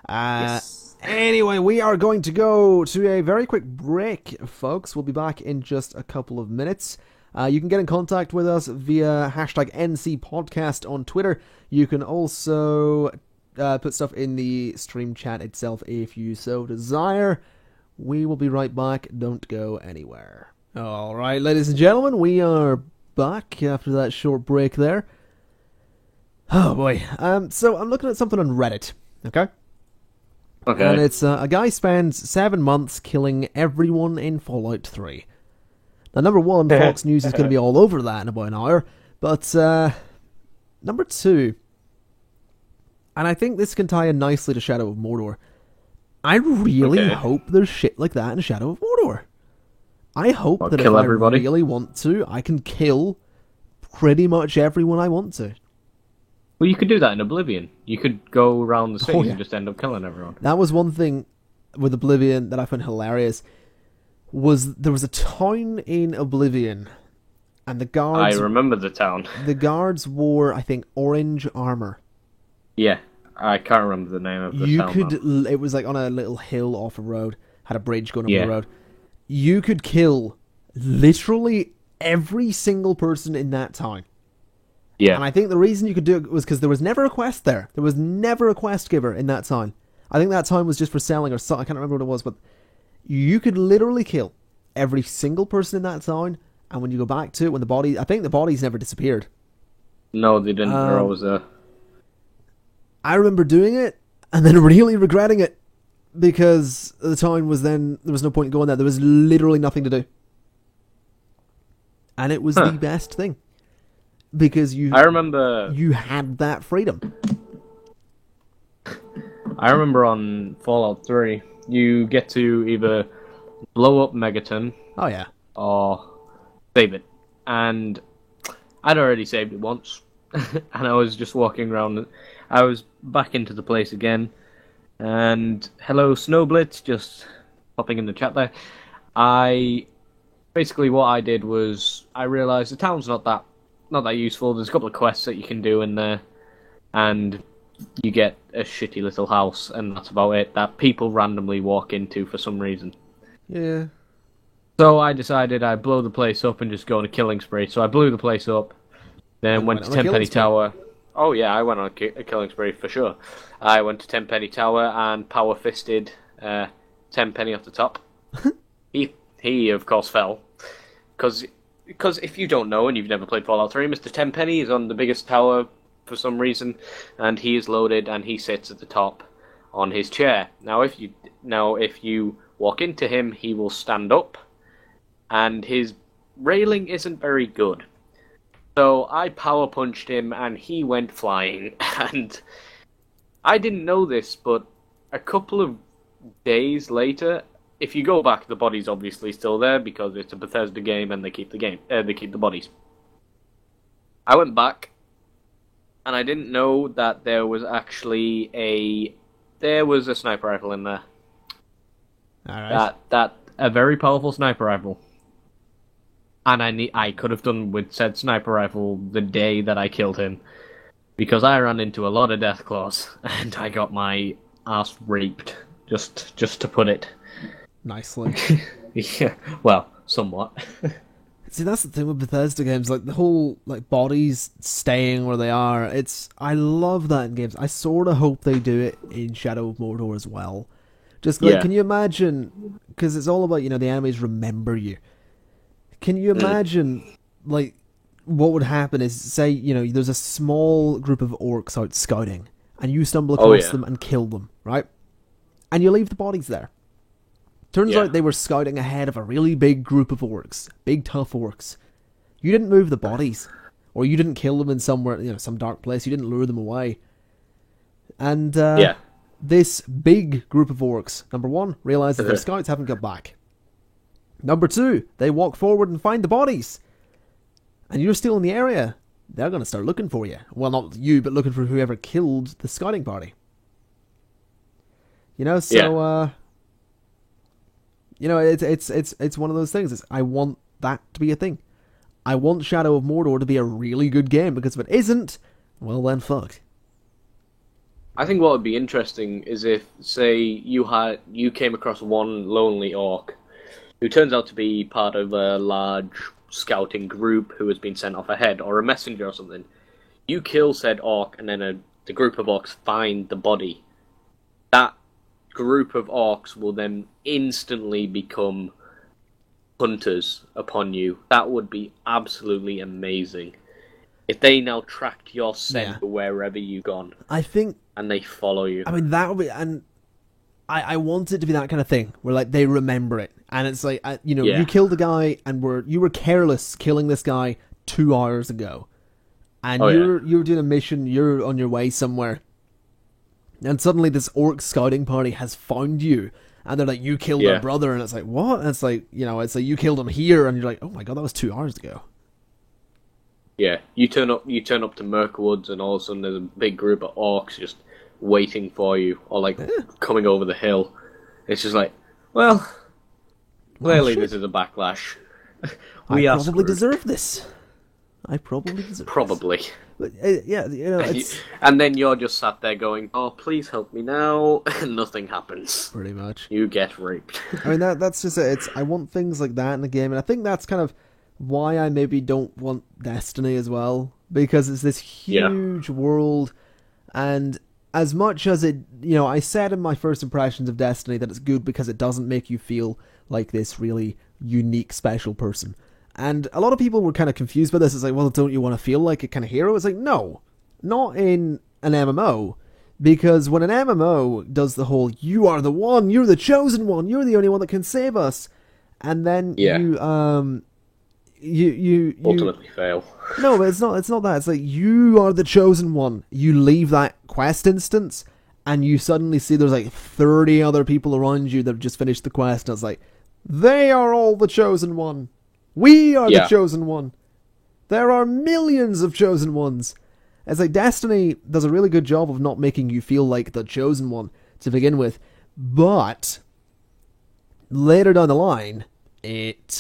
Yes. Anyway, we are going to go to a very quick break, folks. We'll be back in just a couple of minutes. You can get in contact with us via hashtag NCPodcast on Twitter. You can also put stuff in the stream chat itself if you so desire. We will be right back. Don't go anywhere. Alright, ladies and gentlemen, we are back after that short break there. Oh boy. So I'm looking at something on Reddit, okay? Okay. And it's a guy spends 7 months killing everyone in Fallout 3. Now, number one, Fox News is going to be all over that in about an hour. But number two, And I think this can tie in nicely to Shadow of Mordor. I really hope there's shit like that in Shadow of Mordor. I hope that if everybody? I really want to, I can kill pretty much everyone I want to. Well, you could do that in Oblivion. You could go around the city and just end up killing everyone. That was one thing with Oblivion that I found hilarious. There was a town in Oblivion, and the guards... I remember the town. The guards wore, I think, orange armor. Yeah, I can't remember the name of the town. It was like on a little hill off a road, had a bridge going over the road. You could kill literally every single person in that town. Yeah. And I think the reason you could do it was because there was never a quest there. There was never a quest giver in that town. I think that town was just for selling or something. I can't remember what it was, but you could literally kill every single person in that town, and when you go back to it, I think the bodies never disappeared. No, they didn't. They're always there. I remember doing it, and then really regretting it, because the town was then, there was no point in going there. There was literally nothing to do. And it was the best thing. Because I remember you had that freedom. I remember on Fallout 3, you get to either blow up Megaton. Oh, yeah. Or save it. And I'd already saved it once. And I was just walking around. I was back into the place again. And hello, Snowblitz, just popping in the chat there. Basically what I did was I realised the town's not that useful. There's a couple of quests that you can do in there, and you get a shitty little house, and that's about it, that people randomly walk into for some reason. Yeah. So I decided I'd blow the place up and just go on a killing spree. So I blew the place up, then went to Tenpenny Tower. Oh yeah, I went on a killing spree for sure. I went to Tenpenny Tower and power-fisted Tenpenny off the top. He of course fell. Because if you don't know and you've never played Fallout 3, Mr. Tenpenny is on the biggest tower for some reason, and he is loaded and he sits at the top on his chair. Now if you walk into him, he will stand up, and his railing isn't very good. So I power punched him and he went flying. And I didn't know this, but a couple of days later, if you go back, the body's obviously still there because it's a Bethesda game and they keep the bodies. I went back and I didn't know that there was actually a sniper rifle in there. All right. A very powerful sniper rifle. And I could have done with said sniper rifle the day that I killed him, because I ran into a lot of Deathclaws and I got my ass raped, just to put it nicely. Yeah, well, somewhat. See, that's the thing with Bethesda games, like the whole bodies staying where they are. I love that in games. I sort of hope they do it in Shadow of Mordor as well. Just can you imagine? Because it's all about the enemies remember you. Can you imagine, what would happen is, say, there's a small group of orcs out scouting, and you stumble across them and kill them, right? And you leave the bodies there. Turns out they were scouting ahead of a really big group of orcs, big tough orcs. You didn't move the bodies, or you didn't kill them in somewhere, some dark place. You didn't lure them away. And this big group of orcs, number one, realizes their scouts haven't got back. Number two, they walk forward and find the bodies. And you're still in the area. They're going to start looking for you. Well, not you, but looking for whoever killed the scouting party. It's one of those things. I want that to be a thing. I want Shadow of Mordor to be a really good game, because if it isn't, well then fuck. I think what would be interesting is if, say, you came across one lonely orc who turns out to be part of a large scouting group who has been sent off ahead, or a messenger or something. You kill said orc, and then the group of orcs find the body. That group of orcs will then instantly become hunters upon you. That would be absolutely amazing. If they now tracked your scent wherever you've gone. I think... And they follow you. I mean, that would be... And I want it to be that kind of thing, where they remember it. And it's you killed a guy, and you were careless killing this guy 2 hours ago. And you're doing a mission, you're on your way somewhere. And suddenly this orc scouting party has found you, and they're like, you killed our brother, and it's like, what? And it's like, it's like, you killed him here, and you're like, oh my god, that was 2 hours ago. Yeah, you turn up to Mirkwoods, and all of a sudden there's a big group of orcs just waiting for you, or like coming over the hill. It's just like, well, clearly this is a backlash. I probably deserve this. Probably. But, it's... And then you're just sat there going, oh, please help me now, and nothing happens. Pretty much. You get raped. I mean, that's just it. I want things like that in the game, and I think that's kind of why I maybe don't want Destiny as well, because it's this huge world, and as much as it, I said in my first impressions of Destiny that it's good because it doesn't make you feel like this really unique, special person. And a lot of people were kind of confused by this. It's like, well, don't you want to feel like a kind of hero? It's like, no, not in an MMO. Because when an MMO does the whole, you are the one, you're the chosen one, you're the only one that can save us, and then you ultimately fail. No, but it's not that. It's like, you are the chosen one. You leave that quest instance, and you suddenly see there's like 30 other people around you that have just finished the quest, and it's like, they are all the chosen one. We are the chosen one. There are millions of chosen ones. It's like Destiny does a really good job of not making you feel like the chosen one to begin with, but later down the line, it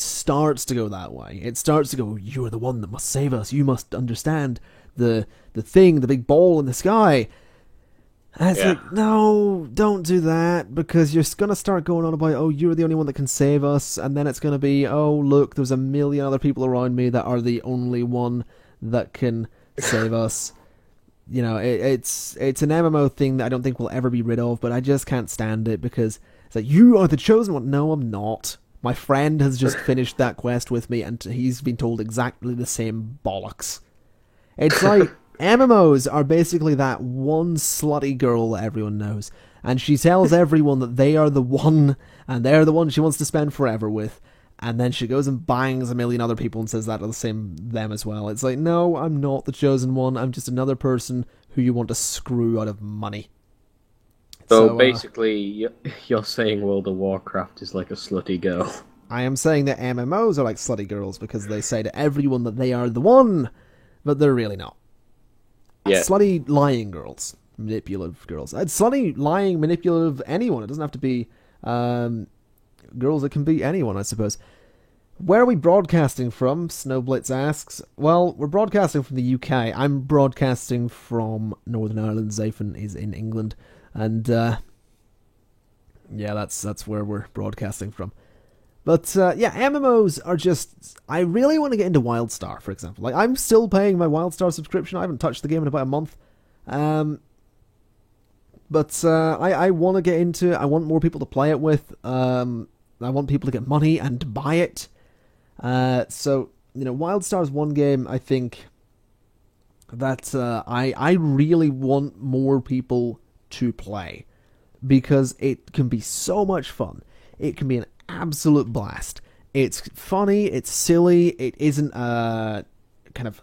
starts to go that way. It starts to go, you are the one that must save us. You must understand the thing, the big ball in the sky. And it's like, no, don't do that, because you're going to start going on about, oh, you're the only one that can save us, and then it's going to be, oh, look, there's a million other people around me that are the only one that can save us. It's an MMO thing that I don't think we'll ever be rid of, but I just can't stand it, because it's like, you are the chosen one. No, I'm not. My friend has just finished that quest with me, and he's been told exactly the same bollocks. It's like... MMOs are basically that one slutty girl that everyone knows, and she tells everyone that they are the one, and they're the one she wants to spend forever with, and then she goes and bangs a million other people and says that to them as well. It's like, no, I'm not the chosen one, I'm just another person who you want to screw out of money. So basically, you're saying World of Warcraft is like a slutty girl. I am saying that MMOs are like slutty girls, because they say to everyone that they are the one, but they're really not. Yeah. Slutty lying girls. Manipulative girls. Slutty lying manipulative anyone. It doesn't have to be girls. It can be anyone, I suppose. Where are we broadcasting from? Snowblitz asks. Well, we're broadcasting from the UK. I'm broadcasting from Northern Ireland. Zayfen is in England. And that's where we're broadcasting from. But, MMOs are just... I really want to get into WildStar, for example. Like, I'm still paying my WildStar subscription. I haven't touched the game in about a month. I want to get into it. I want more people to play it with. I want people to get money and to buy it. WildStar is one game, I think, that I really want more people to play. Because it can be so much fun. It can be an absolute blast. It's funny, it's silly, it isn't a kind of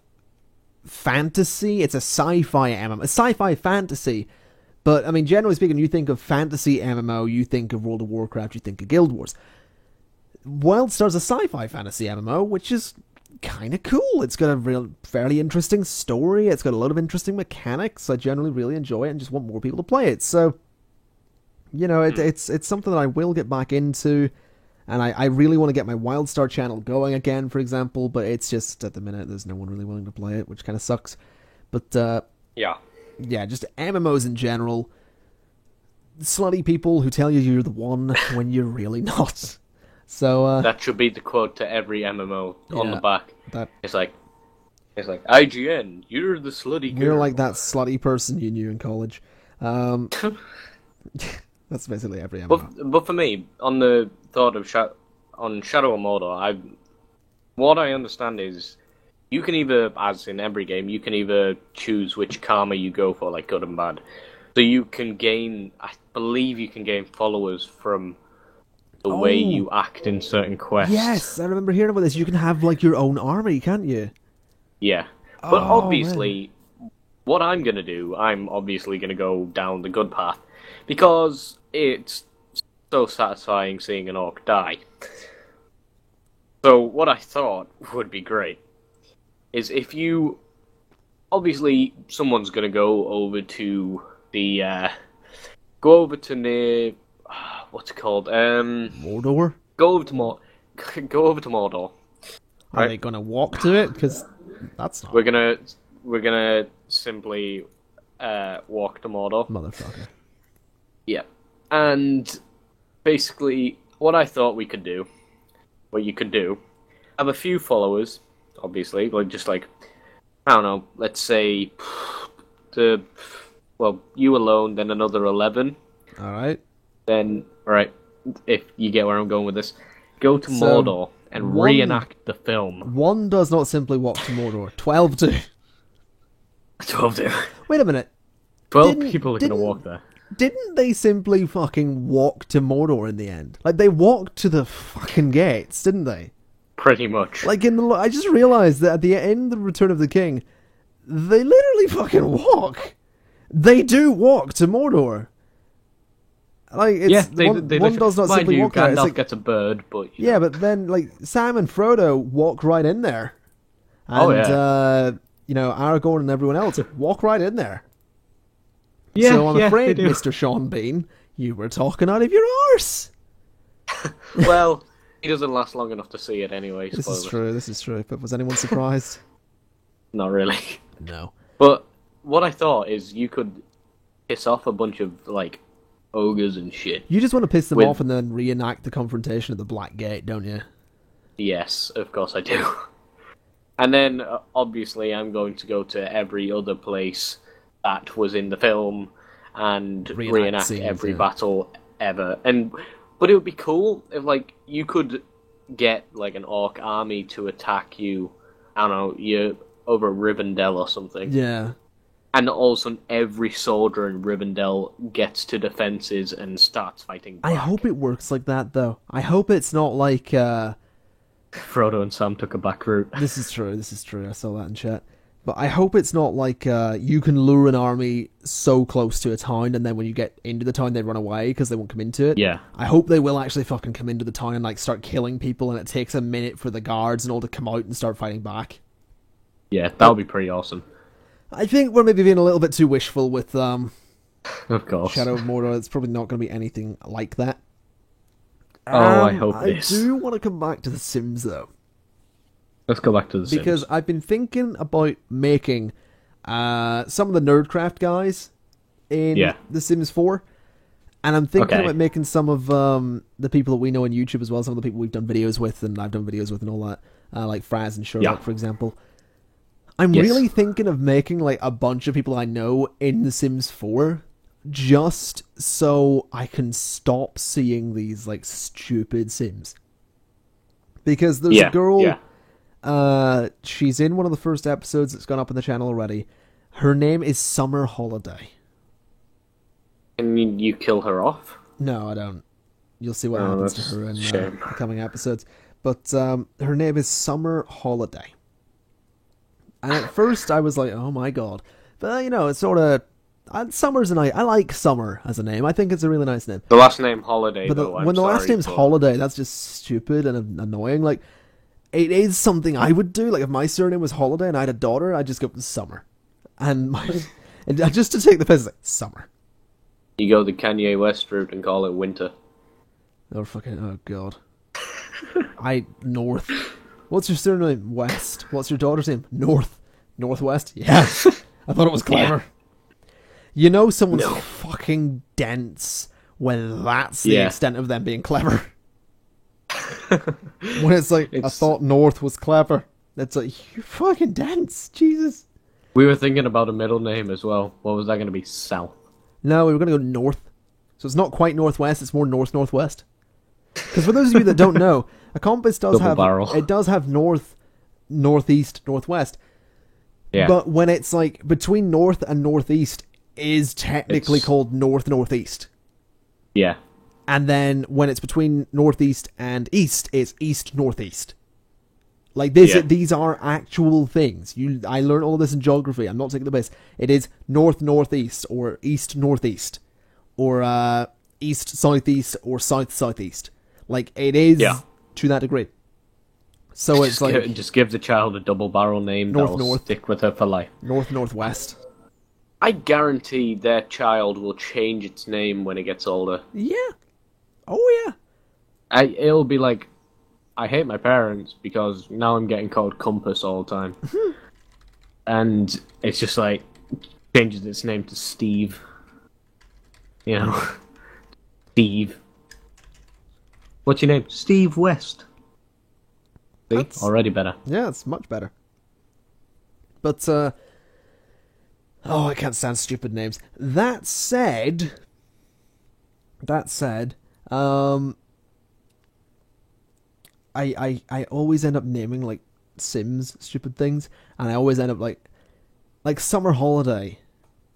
fantasy, it's a sci-fi MMO, a sci-fi fantasy, but I mean, generally speaking, you think of fantasy MMO, you think of World of Warcraft, you think of Guild Wars. WildStar's a sci-fi fantasy MMO, which is kind of cool. It's got a fairly interesting story, it's got a lot of interesting mechanics. I generally really enjoy it and just want more people to play it, so it's something that I will get back into. And I really want to get my WildStar channel going again, for example, but it's just, at the minute, there's no one really willing to play it, which kind of sucks. But, just MMOs in general. Slutty people who tell you you're the one when you're really not. So, that should be the quote to every MMO on the back. It's like, IGN, you're the slutty girl. You're like that slutty person you knew in college. That's basically every MMO. But for me, on the thought of Shadow of Mordor, what I understand is you can either, as in every game, you can either choose which karma you go for, like good and bad. So you can gain, I believe you can gain followers from the way you act in certain quests. Yes, I remember hearing about this. You can have like your own army, can't you? Yeah. But obviously, what I'm gonna do, I'm obviously gonna go down the good path because it's so satisfying seeing an orc die. So what I thought would be great is if you obviously someone's gonna go over to the go over to near what's it called? Mordor? Go over to go over to Mordor. Are Right. they gonna walk to it? Because that's not... We're gonna simply walk to Mordor. Motherfucker. Yeah. And basically what I thought we could do, what you could do, have a few followers, obviously, like just like I don't know, let's say you alone, then another 11. Alright. Then, right, if you get where I'm going with this, go to So, Mordor and one- reenact the film. One does not simply walk to Mordor. 12 do. 12 do. Wait a minute. 12 Didn't- people are going to didn't- walk there. Didn't they simply fucking walk to Mordor in the end? Like, they walked to the fucking gates, didn't they? Pretty much. Like, I just realized that at the end of Return of the King, they literally fucking walk. They do walk to Mordor. Like, it's, yeah, they one does not mind simply you, walk there. It's Gandalf like, gets a bird, but... yeah, but then, like, Sam and Frodo walk right in there. And, Oh, yeah. Aragorn and everyone else walk right in there. Yeah, So I'm yeah, afraid, they do. Mr. Sean Bean, you were talking out of your arse. Well, he doesn't last long enough to see it anyway. This is spoilers. true, but was anyone surprised? Not really. No. But what I thought is you could piss off a bunch of, like, ogres and shit. You just want to piss them With- off and then reenact the confrontation at the Black Gate, don't you? Yes, of course I do. And then, obviously, I'm going to go to every other place that was in the film and reenact scenes, every yeah. battle ever. But it would be cool if, like, you could get, like, an orc army to attack you, I don't know, you're over Rivendell or something. Yeah. And all of a sudden, every soldier in Rivendell gets to defenses and starts fighting back. I hope it works like that, though. I hope it's not like, Frodo and Sam took a back route. This is true, I saw that in chat. But I hope it's not like, you can lure an army so close to a town, and then when you get into the town, they run away because they won't come into it. Yeah. I hope they will actually fucking come into the town and, like, start killing people, and it takes a minute for the guards and all to come out and start fighting back. Yeah, that would be pretty awesome. I think we're maybe being a little bit too wishful with, Of course. Shadow of Mordor. It's probably not going to be anything like that. I hope it is. I do want to come back to The Sims, though. Let's go back to the Because Sims. I've been thinking about making some of the Nerdcraft guys in Yeah. The Sims 4. And I'm thinking Okay. about making some of the people that we know on YouTube as well, some of the people we've done videos with and I've done videos with and all that, like Fraz and Sherlock, Yeah. for example. I'm Yes. really thinking of making like a bunch of people I know in The Sims 4, just so I can stop seeing these like stupid Sims. Because there's a girl, she's in one of the first episodes that's gone up on the channel already. Her name is Summer Holiday. And you kill her off? No, I don't. You'll see what Oh, happens to that's her in a shame. the coming episodes. But her name is Summer Holiday. And at first I was like, oh my god. But, it's sort of... Summer's a nice... I like Summer as a name. I think it's a really nice name. The last name Holiday, But though, I'm when the last sorry, name's but- Holiday, that's just stupid and annoying. Like, it is something I would do. Like, if my surname was Holiday and I had a daughter, I'd just go with Summer. And just to take the piss, like, Summer. You go the Kanye West route and call it Winter. Oh, fucking... Oh, God. North. What's your surname? West. What's your daughter's name? North. Northwest? Yeah. I thought it was clever. You know someone's fucking dense when that's the extent of them being clever. When it's like, I thought North was clever. It's like, you're fucking dense. Jesus. We were thinking about a middle name as well. What was that going to be? South. No, we were going to go north. So it's not quite northwest, it's more north-northwest. Because for those of you that don't know, a compass does Double have... barrel. It does have north, northeast, northwest. Yeah. But when it's like between north and northeast is technically It's- called north-northeast. Yeah. And then when it's between northeast and east, it's east-northeast. Like this, Yeah. these are actual things. I learned all of this in geography. I'm not taking the piss. It is north-northeast, or east-northeast, or east-southeast, or south-southeast. Like, it is to that degree. So it's Just give the child a double barrel name that'll North. stick with her for life. north-northwest. I guarantee their child will change its name when it gets older. Yeah. Oh yeah. It'll be like, I hate my parents because now I'm getting called Compass all the time. And it's just like, changes its name to Steve. You know? Steve. What's your name? Steve West. See? That's- Already better. Yeah, it's much better. But I can't stand stupid names. That said, I always end up naming like Sims stupid things, and I always end up like Summer Holiday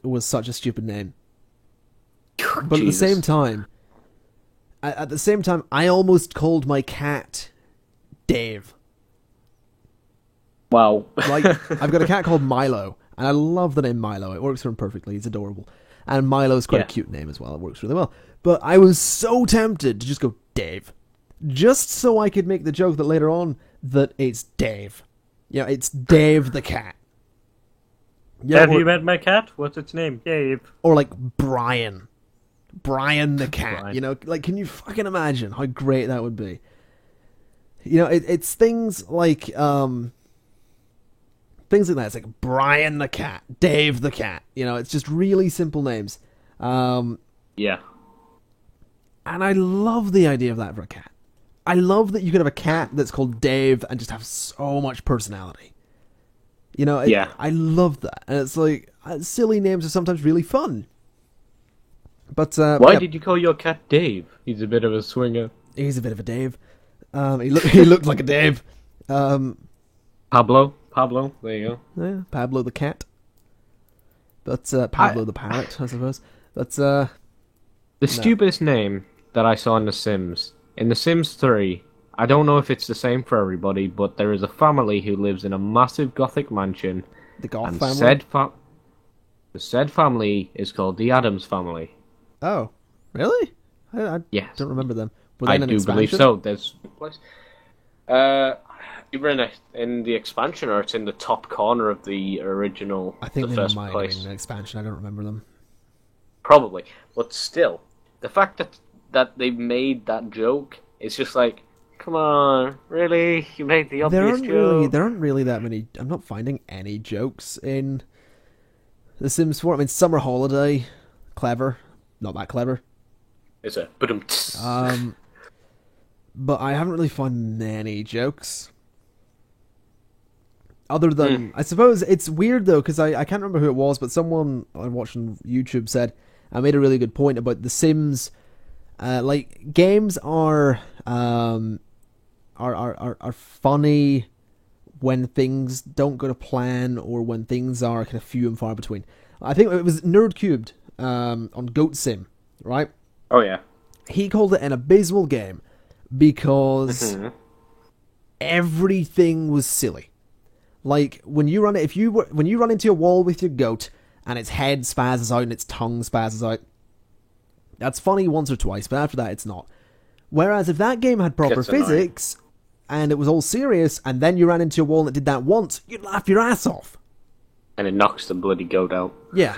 was such a stupid name. But Jesus. at the same time, I almost called my cat Dave. Wow. Like, I've got a cat called Milo, and I love the name Milo. It works for him perfectly. He's adorable. And Milo's quite a cute name as well. It works really well. But I was so tempted to just go Dave. Just so I could make the joke that later on that it's Dave. Yeah, it's Dave the cat. Yeah, Have you met my cat? What's its name? Dave. Or like Brian. Brian the cat. Brian. You know, like, can you fucking imagine how great that would be? You know, it's things like, things like that. It's like Brian the cat, Dave the cat. You know, it's just really simple names. Yeah. And I love the idea of that for a cat. I love that you could have a cat that's called Dave and just have so much personality. You know, Yeah. I love that. And it's like, silly names are sometimes really fun. But Why yeah, did you call your cat Dave? He's a bit of a swinger. he's a bit of a Dave. He looked like a Dave. Pablo, there you go. Yeah, Pablo the cat. But Pablo the parrot, I suppose. But The stupidest name that I saw in The Sims. In The Sims 3, I don't know if it's the same for everybody, but there is a family who lives in a massive gothic mansion, the Goth and family. the said family is called the Addams family. Oh, really? I Yes, don't remember them. Were they I in an do believe expansion? so. There's place. Either in the expansion or it's in the top corner of the original. I think the they first might place. have been an expansion. I don't remember them. Probably, but still, the fact that they made that joke is just like, come on, really? You made the obvious joke. There aren't really that many. I'm not finding any jokes in The Sims 4. I mean, Summer Holiday, clever, not that clever. It's a but But I haven't really found many jokes. Other than, I suppose it's weird though, because I can't remember who it was, but someone I watched on YouTube said, I made a really good point about The Sims. Like, games are funny when things don't go to plan, or when things are kind of few and far between. I think it was Nerd Cubed on Goat Sim, right? Oh yeah. He called it an abysmal game because everything was silly. Like, when you run into a wall with your goat and its head spazzes out and its tongue spazzes out, that's funny once or twice, but after that it's not. Whereas if that game had proper Gets annoying. physics and it was all serious, and then you ran into a wall and it did that once, you'd laugh your ass off. And it knocks the bloody goat out. Yeah.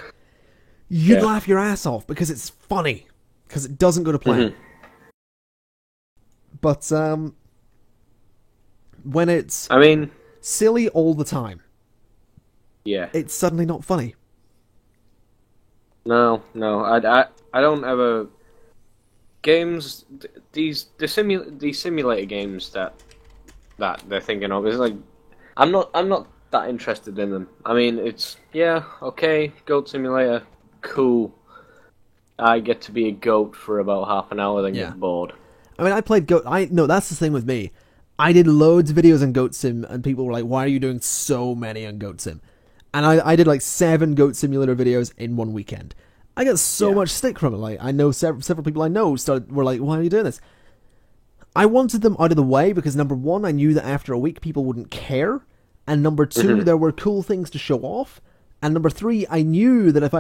You'd Yeah. laugh your ass off because it's funny. Because it doesn't go to plan. But, when it's I mean, silly all the time, yeah. it's suddenly not funny. No, I don't ever. Games, the simulator games that they're thinking of is like, I'm not that interested in them. I mean, it's okay, Goat Simulator, cool. I get to be a goat for about half an hour, then Yeah. get bored. I mean, I played Goat... No, that's the thing with me. I did loads of videos on Goat Sim, and people were like, why are you doing so many on Goat Sim? And I did like 7 Goat Simulator videos in one weekend. I got so much stick from it. Like, I know several people I know were like, why are you doing this? I wanted them out of the way because, number one, I knew that after a week people wouldn't care, and number two, there were cool things to show off, and number three, I knew that if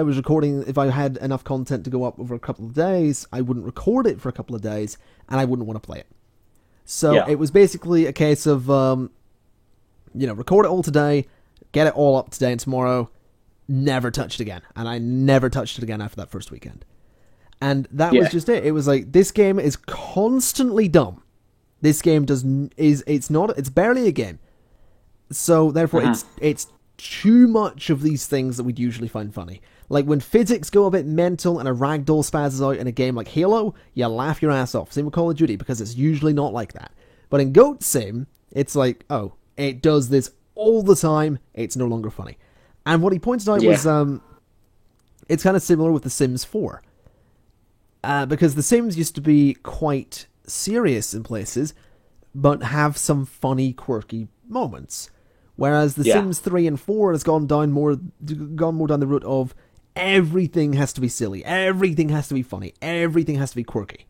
I had enough content to go up over a couple of days, I wouldn't record it for a couple of days, and I wouldn't want to play it. So it was basically a case of, record it all today, get it all up today and tomorrow, never touch it again. And I never touched it again after that first weekend. And that was just it. It was like, this game is constantly dumb. This game it's barely a game. So therefore it's too much of these things that we'd usually find funny. Like when physics go a bit mental and a ragdoll spazzes out in a game like Halo, you laugh your ass off. Same with Call of Duty, because it's usually not like that. But in Goat Sim, it's like, oh, it does this all the time, it's no longer funny. And what he pointed out was, it's kind of similar with The Sims 4. Because The Sims used to be quite serious in places, but have some funny, quirky moments. Whereas The Sims 3 and 4 has gone more down the route of everything has to be silly, everything has to be funny, everything has to be quirky.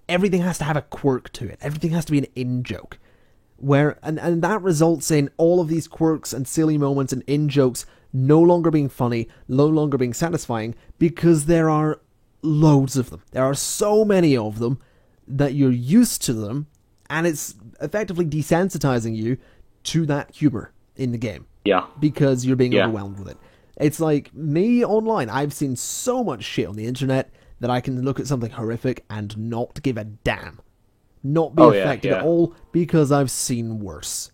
Everything has to have a quirk to it. Everything has to be an in-joke. And that results in all of these quirks and silly moments and in-jokes no longer being funny, no longer being satisfying, because there are loads of them. There are so many of them that you're used to them, and it's effectively desensitizing you to that humor in the game. Yeah. Because you're being overwhelmed with it. It's like, me online, I've seen so much shit on the internet that I can look at something horrific and not give a damn. Not be affected at all, because I've seen worse.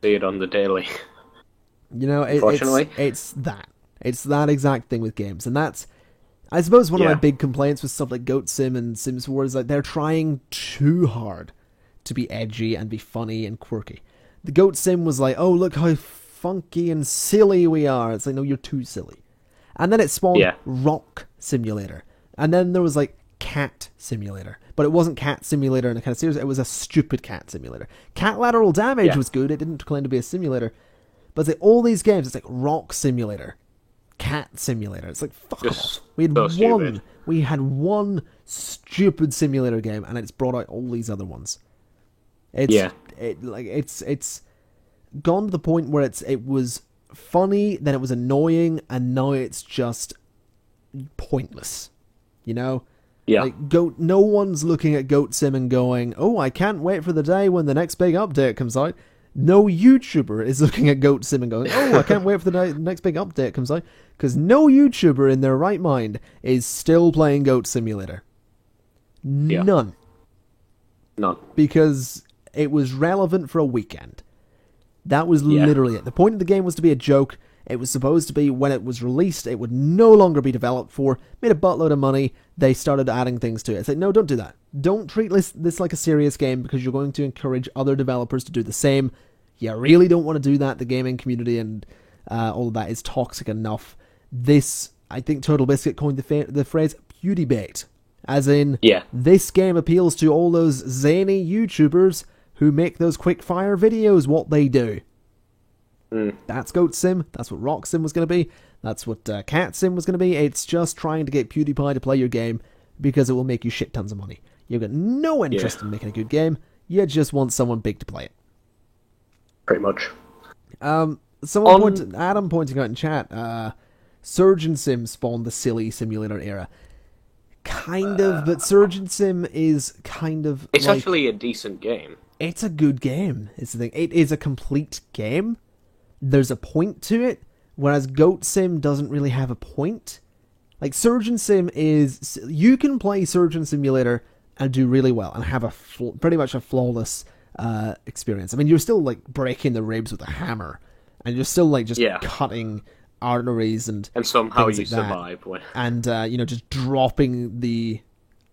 See it on the daily. You know, it's that. It's that exact thing with games. And that's, I suppose, one of my big complaints with stuff like Goat Sim and Sims 4 is that they're trying too hard to be edgy and be funny and quirky. The Goat Sim was like, oh, look how funky and silly we are. It's like, no, you're too silly. And then it spawned Rock Simulator. And then there was like Cat Simulator. But it wasn't Cat Simulator in a kind of serious, it was a stupid cat simulator. Cat Lateral Damage was good, it didn't claim to be a simulator. But it's like, all these games, it's like Rock Simulator, Cat Simulator. It's like, fuck off. We had one stupid simulator game, and it's brought out all these other ones. It's gone to the point where it was funny, then it was annoying, and now it's just pointless. You know? Yeah. Like, no one's looking at Goat Sim and going, oh, I can't wait for the day when the next big update comes out. No YouTuber is looking at Goat Sim and going, oh, I can't wait for the next big update comes out. Because no YouTuber in their right mind is still playing Goat Simulator. None. Because it was relevant for a weekend. That was literally it. The point of the game was to be a joke. It was supposed to be, when it was released, it would no longer be developed for. Made a buttload of money. They started adding things to it. It's like, no, don't do that. Don't treat this like a serious game, because you're going to encourage other developers to do the same. You really don't want to do that. The gaming community and all of that is toxic enough. This, I think Total Biscuit coined the phrase beauty bait. As in, this game appeals to all those zany YouTubers who make those quick fire videos what they do. That's Goat Sim. That's what Rock Sim was going to be. That's what Cat Sim was going to be. It's just trying to get PewDiePie to play your game because it will make you shit tons of money. You've got no interest in making a good game. You just want someone big to play it. Pretty much. Adam pointing out in chat, Surgeon Sim spawned the silly simulator era. Kind of, but Surgeon Sim is kind of... It's actually a decent game. It's a good game, is the thing. It is a complete game. There's a point to it, whereas Goat Sim doesn't really have a point. Like, Surgeon Sim is... You can play Surgeon Simulator and do really well, and have pretty much a flawless experience. I mean, you're still, like, breaking the ribs with a hammer, and you're still, like, just cutting arteries and somehow you like survive. And, just dropping the,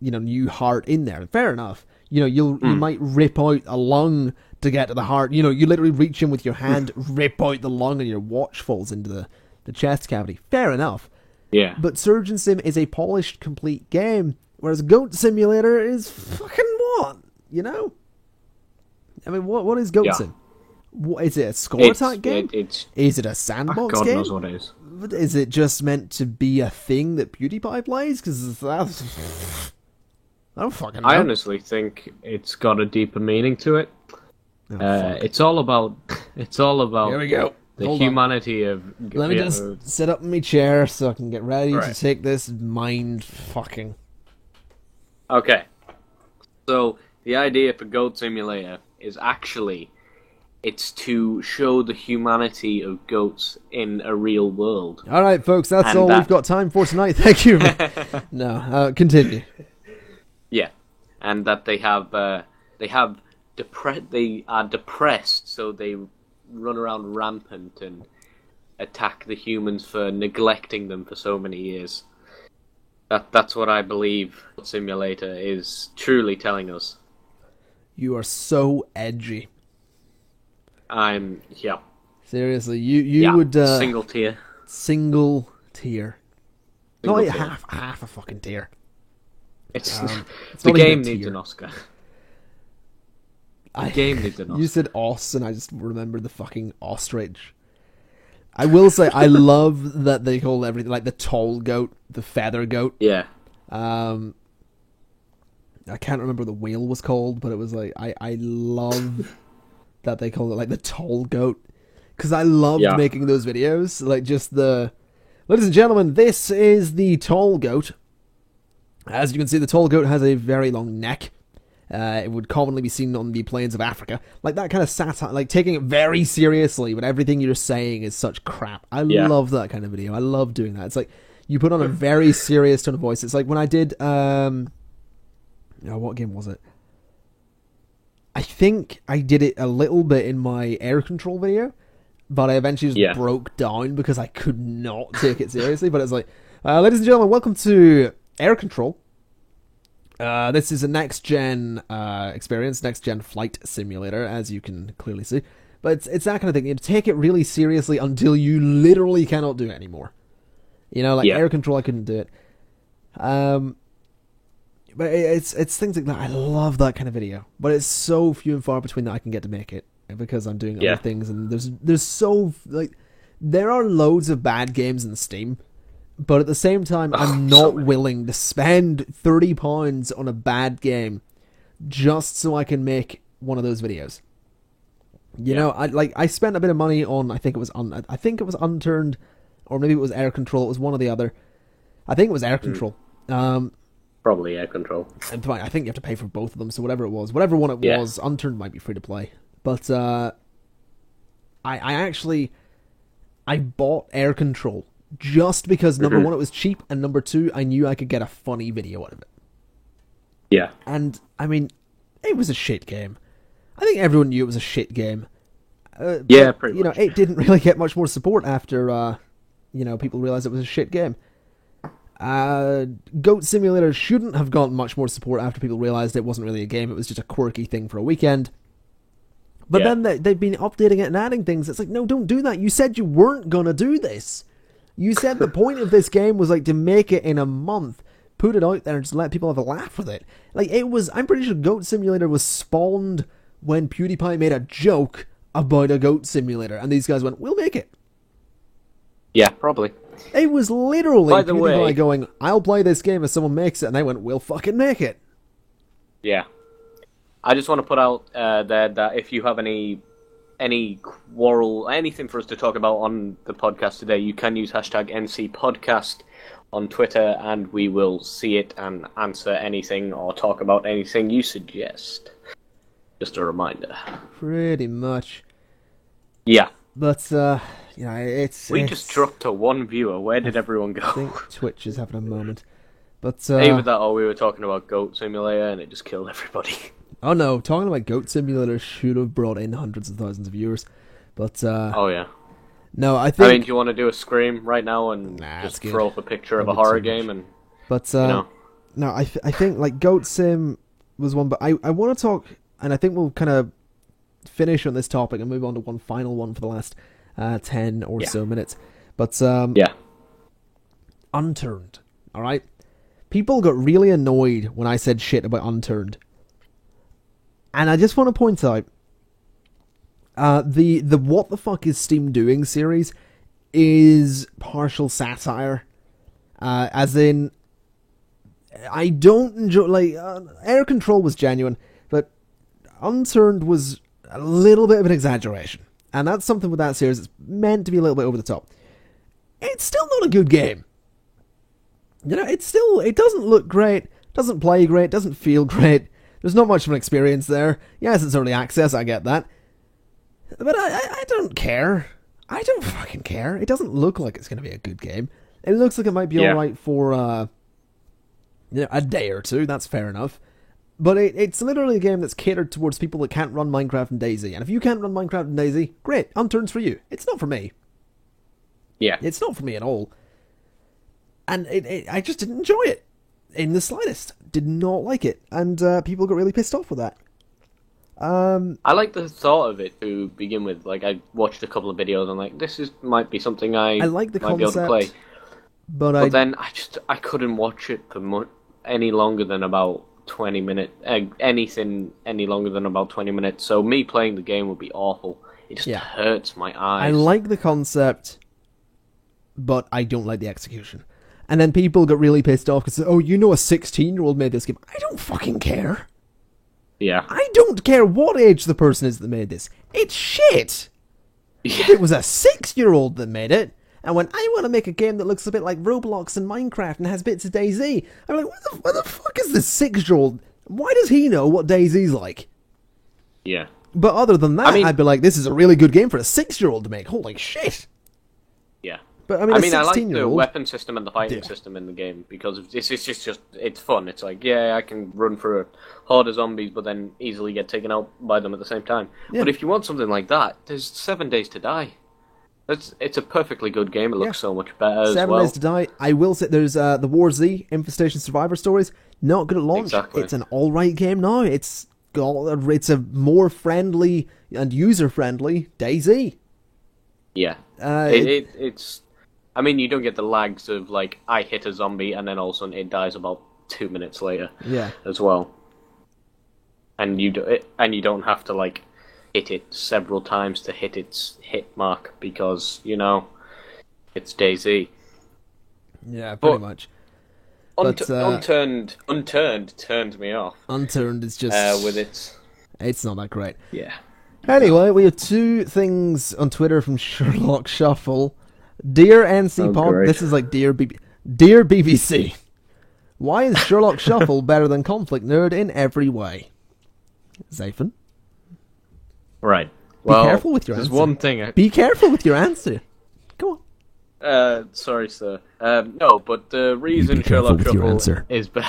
new heart in there. Fair enough. You might rip out a lung to get to the heart. You literally reach in with your hand, rip out the lung, and your watch falls into the chest cavity. Fair enough. Yeah. But Surgeon Sim is a polished, complete game, whereas Goat Simulator is fucking what? I mean, what is Goat Sim? What, is it a score type game? Is it a sandbox God game? God knows what it is. Is it just meant to be a thing that PewDiePie plays? Because that's... I don't fucking know. I honestly think it's got a deeper meaning to it. Oh, fuck. It's all about Here we go. the Hold on. humanity of. Let me just sit up in my chair so I can get ready to Right. take this mind fucking. Okay. So the idea for Goat Simulator is actually it's to show the humanity of goats in a real world. All right, folks, that's And all that- we've got time for tonight. Thank you. No, continue. Yeah, and that they are depressed, so they run around rampant and attack the humans for neglecting them for so many years. That's what I believe Simulator is truly telling us. You are so edgy. Yeah. Seriously, you would single tier. single tier. Single Not tier. half a fucking tier. It's It's the not even game a needs tier. an Oscar. The game needs an Oscar. You said os, and I just remembered the fucking ostrich. I will say, I love that they call everything like the tall goat, the feather goat. Yeah. I can't remember what the whale was called, but it was like I love that they call it like the tall goat, because I loved Yeah. making those videos. Like just the, ladies and gentlemen, this is the tall goat. As you can see, the tall goat has a very long neck. It would commonly be seen on the plains of Africa. Like that kind of satire, like taking it very seriously, but everything you're saying is such crap. I Yeah. love that kind of video. I love doing that. It's like you put on a very serious tone of voice. It's like when I did, what game was it? I think I did it a little bit in my air control video, but I eventually just Yeah. broke down because I could not take it seriously. But it's like, ladies and gentlemen, welcome to Air Control. This is a next-gen experience, next-gen flight simulator, as you can clearly see. But it's that kind of thing. You take it really seriously until you literally cannot do it anymore. You know, like Yeah. Air Control, I couldn't do it. But it's things like that. I love that kind of video, but it's so few and far between that I can get to make it because I'm doing Yeah. other things, and there's so like there are loads of bad games in Steam, but at the same time I'm so not many. willing to spend £30 on a bad game just so I can make one of those videos. You know, I spent a bit of money on I think it was Unturned, or maybe it was Air Control. It was one or the other. I think it was Air Control. Probably Air Control. And fine, I think you have to pay for both of them, so whatever one it Yeah. was, Unturned might be free to play. But I actually bought Air Control just because number one, it was cheap, and number two, I knew I could get a funny video out of it. Yeah. And I mean, it was a shit game. I think everyone knew it was a shit game. Yeah, but, pretty you know, much. it didn't really get much more support after people realized it was a shit game. Goat Simulator shouldn't have gotten much more support after people realized it wasn't really a game, it was just a quirky thing for a weekend. But Yeah. then they've been updating it and adding things. It's like, no, don't do that. You said you weren't gonna do this. You said the point of this game was like to make it in a month, put it out there and just let people have a laugh with it. Like it was, I'm pretty sure Goat Simulator was spawned when PewDiePie made a joke about a goat simulator, and these guys went, we'll make it. Yeah, probably. It was literally By the PewDiePie way- going, I'll play this game if someone makes it, and they went, we'll fucking make it. Yeah. I just want to put out there that if you have any quarrel, anything for us to talk about on the podcast today, you can use hashtag NCPodcast on Twitter, and we will see it and answer anything or talk about anything you suggest. Just a reminder. Pretty much. Yeah. But, it's... We just dropped to one viewer. Where did everyone I go? think Twitch is having a moment. But, Either that or we were talking about Goat Simulator and it just killed everybody. oh no, talking about Goat Simulator should have brought in hundreds of thousands of viewers. But, Oh, yeah. no, I I think... mean, do you want to do a scream right now and Nah, just it's good. throw up a picture of a That'd be horror too much. game and, But, you know... no, I think, like, Goat Sim was one, but I want to talk, and I think we'll kind of finish on this topic and move on to one final one for the last 10 or Yeah. so minutes. But, Yeah. Unturned, alright? People got really annoyed when I said shit about Unturned. And I just want to point out, the What the Fuck is Steam Doing series is partial satire. As in, I don't enjoy, Air Control was genuine, but Unturned was a little bit of an exaggeration. And that's something with that series that's meant to be a little bit over the top. It's still not a good game. It doesn't look great, doesn't play great, doesn't feel great. There's not much of an experience there. Yes, it's early access, I get that. But I don't care. I don't fucking care. It doesn't look like it's going to be a good game. It looks like it might be alright for a day or two, that's fair enough. But it's literally a game that's catered towards people that can't run Minecraft and DayZ. And if you can't run Minecraft and DayZ, great, Unturned's for you. It's not for me. Yeah. It's not for me at all. And I just didn't enjoy it. In the slightest. Did not like it. And people got really pissed off with that. I like the thought of it to begin with. Like, I watched a couple of videos and might be something I like the might concept, be able to play. But then I couldn't watch it for any longer than about 20 minutes. Anything any longer than about 20 minutes. So me playing the game would be awful. It just hurts my eyes. I like the concept, but I don't like the execution. And then people got really pissed off because, a 16-year-old made this game. I don't fucking care. Yeah. I don't care what age the person is that made this. It's shit. Yeah. If it was a 6-year-old that made it, and when I want to make a game that looks a bit like Roblox and Minecraft and has bits of DayZ, I'm like, what the fuck is this 6-year-old? Why does he know what DayZ's like? Yeah. But other than that, I'd be like, this is a really good game for a 6-year-old to make. Holy shit. Yeah. But I like the weapon system and the fighting system in the game because it's just it's fun. It's like, I can run through a horde of zombies, but then easily get taken out by them at the same time. Yeah. But if you want something like that, there's 7 Days to Die. It's a perfectly good game. It looks so much better as well. 7 Days to Die. I will say there's the War Z Infestation Survivor Stories. Not good at launch. Exactly. It's an alright game now. It's a more friendly and user friendly DayZ. Yeah. It's. I mean, you don't get the lags of, like, I hit a zombie and then all of a sudden it dies about 2 minutes later. Yeah. As well. And you don't have to, like, hit it several times to hit its hit mark because, it's DayZ. Yeah, pretty much. Unturned turned me off. Unturned is just... with its... It's not that great. Yeah. Anyway, we have 2 things on Twitter from Sherlock Shuffle. Dear NC Pod, this is like Dear BBC. Why is Sherlock Shuffle better than Conflict Nerd in every way? Zaphen? Right. Be careful with your answer. There's one thing. Be careful with your answer. Go on. Sorry, sir. No, but the reason Sherlock Shuffle is better.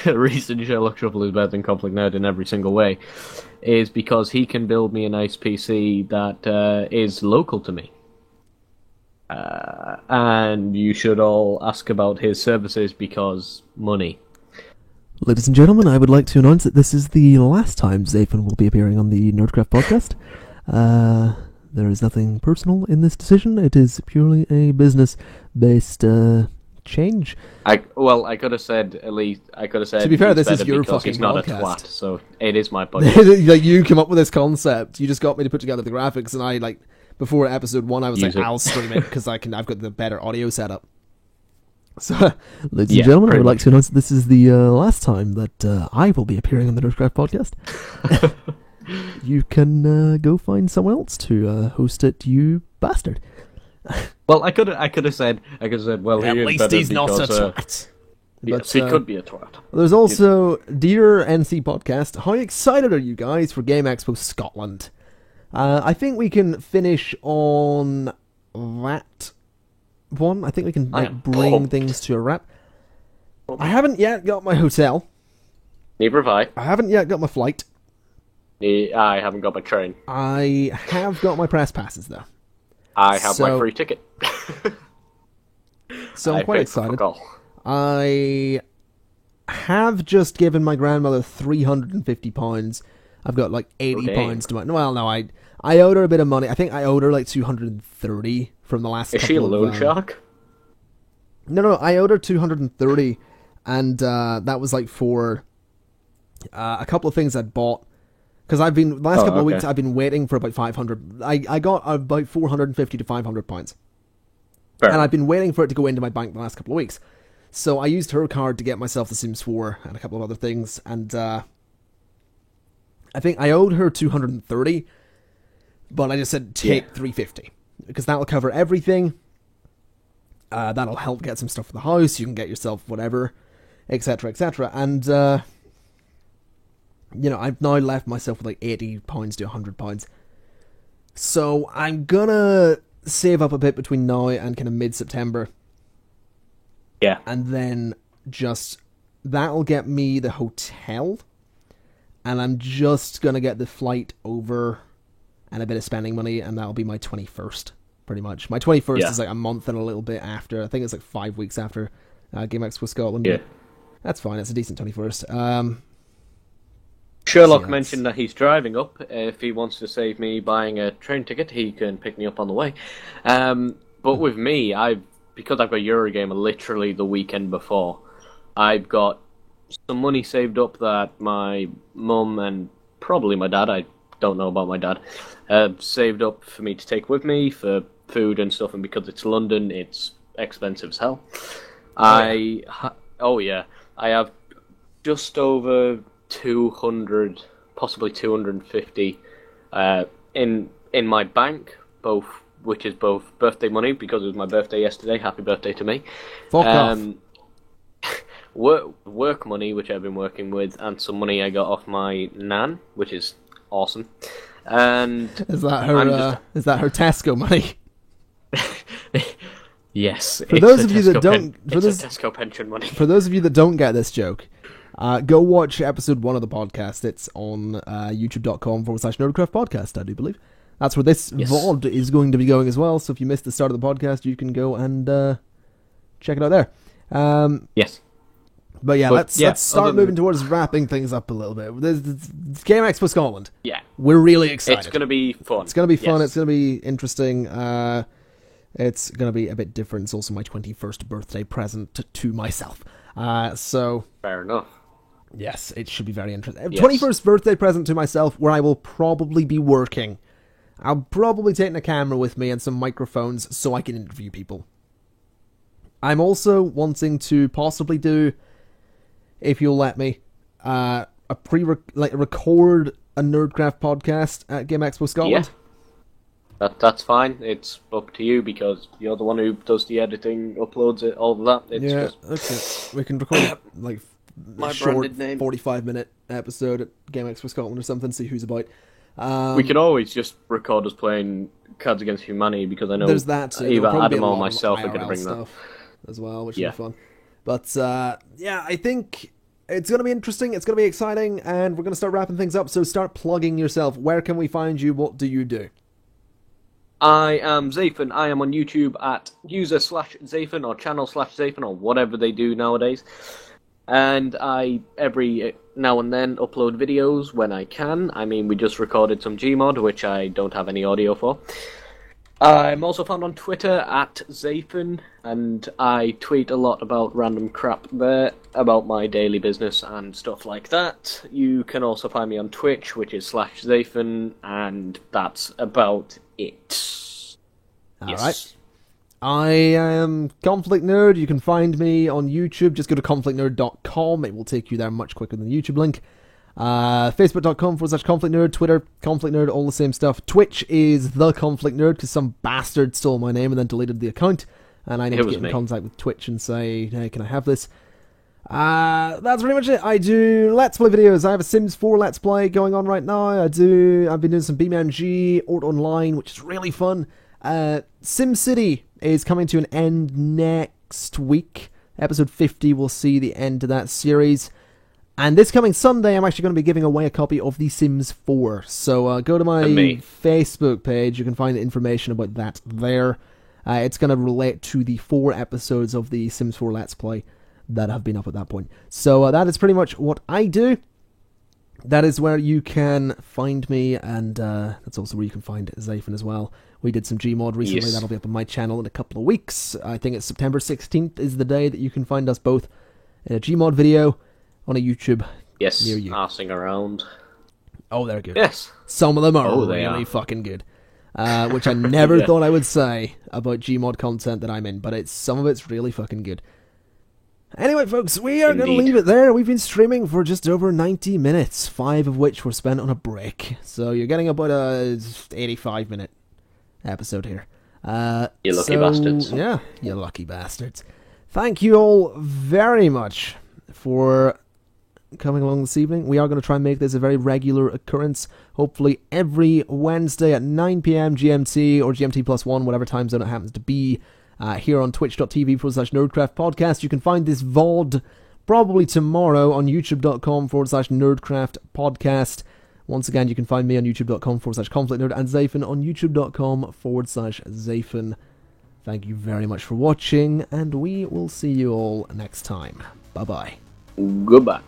The reason Sherlock Shuffle is better than Conflict Nerd in every single way is because he can build me a nice PC that is local to me. And you should all ask about his services because money. Ladies and gentlemen, I would like to announce that this is the last time Zaphen will be appearing on the Nerdcraft podcast. There is nothing personal in this decision. It is purely a business-based change. I could have said at least. I could have said. To be fair, this is your fucking he's not podcast. A twat, so it is my podcast. Like you come up with this concept. You just got me to put together the graphics, and I before episode 1, I was I'll stream it because I've got the better audio setup. So, ladies and gentlemen, I would like to announce that this is the last time that I will be appearing on the Nerdcraft podcast. You can go find someone else to host it, you bastard. Well, I could have said, well, at least he's not a twat. But, yes, he could be a twat. There's also Dear NC Podcast. How excited are you guys for Game Expo Scotland? I think we can finish on that one. I think we can bring things to a wrap. I haven't yet got my hotel. Neither have I. I haven't yet got my flight. I haven't got my train. I have got my press passes, though. I have my free ticket. So I'm quite excited. I have just given my grandmother £350. I've got like £80 to my... Well, no, I owed her a bit of money. I think I owed her like $230 from the last couple of... Is she a loan shark? No, I owed her $230, and that was like for a couple of things I'd bought. Because the last couple of weeks, I've been waiting for about 500. I got about 450 to 500 pounds. And I've been waiting for it to go into my bank the last couple of weeks. So I used her card to get myself The Sims 4 and a couple of other things, and I think I owed her 230, but I just said take 350 because that'll cover everything. That'll help get some stuff for the house. You can get yourself whatever, etc., etc. And I've now left myself with like £80 to £100. So I'm gonna save up a bit between now and kind of mid-September. Yeah. And then that'll get me the hotel. And I'm just gonna get the flight over and a bit of spending money, and that'll be my 21st, pretty much. My 21st is like a month and a little bit after. I think it's like 5 weeks after Game Expo Scotland. Yeah. That's fine, it's a decent 21st. Sherlock mentioned that he's driving up. If he wants to save me buying a train ticket, he can pick me up on the way. But with me, because I've got Eurogamer literally the weekend before, I've got some money saved up that my mum and probably my dad, I don't know about my dad, saved up for me to take with me for food and stuff, and because it's London, it's expensive as hell. I have just over 200, possibly 250 in my bank, which is both birthday money, because it was my birthday yesterday. Happy birthday to me. Fuck off. Work money, which I've been working with, and some money I got off my nan, which is awesome. And is that her Tesco money? Yes. For those of you that don't, Tesco pension money. For those of you that don't get this joke, go watch episode 1 of the podcast. It's on youtube.com/Nerdcraft Podcast, I do believe. That's where this VOD is going to be going as well. So if you missed the start of the podcast, you can go and check it out there. Yes. But let's start moving towards wrapping things up a little bit. This Game Expo Scotland. Yeah. We're really excited. It's going to be fun. It's going to be fun. Yes. It's going to be interesting. It's going to be a bit different. It's also my 21st birthday present to myself. So fair enough. Yes, it should be very interesting. Yes. 21st birthday present to myself, where I will probably be working. I'll probably take a camera with me and some microphones so I can interview people. I'm also wanting to possibly do, if you'll let me, record a Nerdcraft podcast at Game Expo Scotland. Yeah. That's fine. It's up to you because you're the one who does the editing, uploads it, all of that. Okay. We can record my short branded name 45-minute episode at Game Expo Scotland or something. See who's about. We can always just record us playing Cards Against Humanity because I know there's that too. Either Adam or myself are going to bring stuff that as well, which will be fun. But I think it's going to be interesting. It's going to be exciting, and we're going to start wrapping things up. So start plugging yourself. Where can we find you? What do you do? I am Zafin. I am on YouTube at user/Zafin or channel/Zafin or whatever they do nowadays. And I, every now and then, upload videos when I can. I mean, we just recorded some Gmod, which I don't have any audio for. I'm also found on Twitter at Zafin, and I tweet a lot about random crap there, about my daily business and stuff like that. You can also find me on Twitch, which is /Zafin, and that's about it. Alright. I am Conflict Nerd. You can find me on YouTube. Just go to conflictnerd.com. It will take you there much quicker than the YouTube link. Facebook.com/Conflict Nerd. Twitter, Conflict Nerd, all the same stuff. Twitch is The Conflict Nerd because some bastard stole my name and then deleted the account. And I need to get in contact with Twitch and say, hey, can I have this? That's pretty much it. I do Let's Play videos. I have a Sims 4 Let's Play going on right now. I've been doing some BeamNG, Ort Online, which is really fun. SimCity is coming to an end next week. Episode 50 will see the end to that series. And this coming Sunday, I'm actually going to be giving away a copy of The Sims 4. So go to my Facebook page. You can find the information about that there. It's going to relate to the 4 episodes of the Sims 4 Let's Play that have been up at that point. So that is pretty much what I do. That is where you can find me, and that's also where you can find Zafin as well. We did some Gmod recently. That'll be up on my channel in a couple of weeks. I think it's September 16th is the day that you can find us both in a Gmod video on a YouTube near you. Arsing around. Oh, they're good. Yes. Some of them are really fucking good. Which I never thought I would say about Gmod content that I'm in, but some of it's really fucking good. Anyway, folks, we are going to Indeed. leave it there. We've been streaming for just over 90 minutes, 5 of which were spent on a break. So you're getting about a 85-minute episode here. You lucky bastards. Yeah, you lucky bastards. Thank you all very much for coming along this evening. We are going to try and make this a very regular occurrence, hopefully every Wednesday at 9 p.m. GMT or GMT plus 1, whatever time zone it happens to be, here on twitch.tv/nerdcraft podcast. You can find this VOD probably tomorrow on youtube.com/nerdcraft podcast. Once again, you can find me on youtube.com/conflictnerd and Zafin on youtube.com/Zafin. Thank you very much for watching, and we will see you all next time. Bye-bye. Goodbye.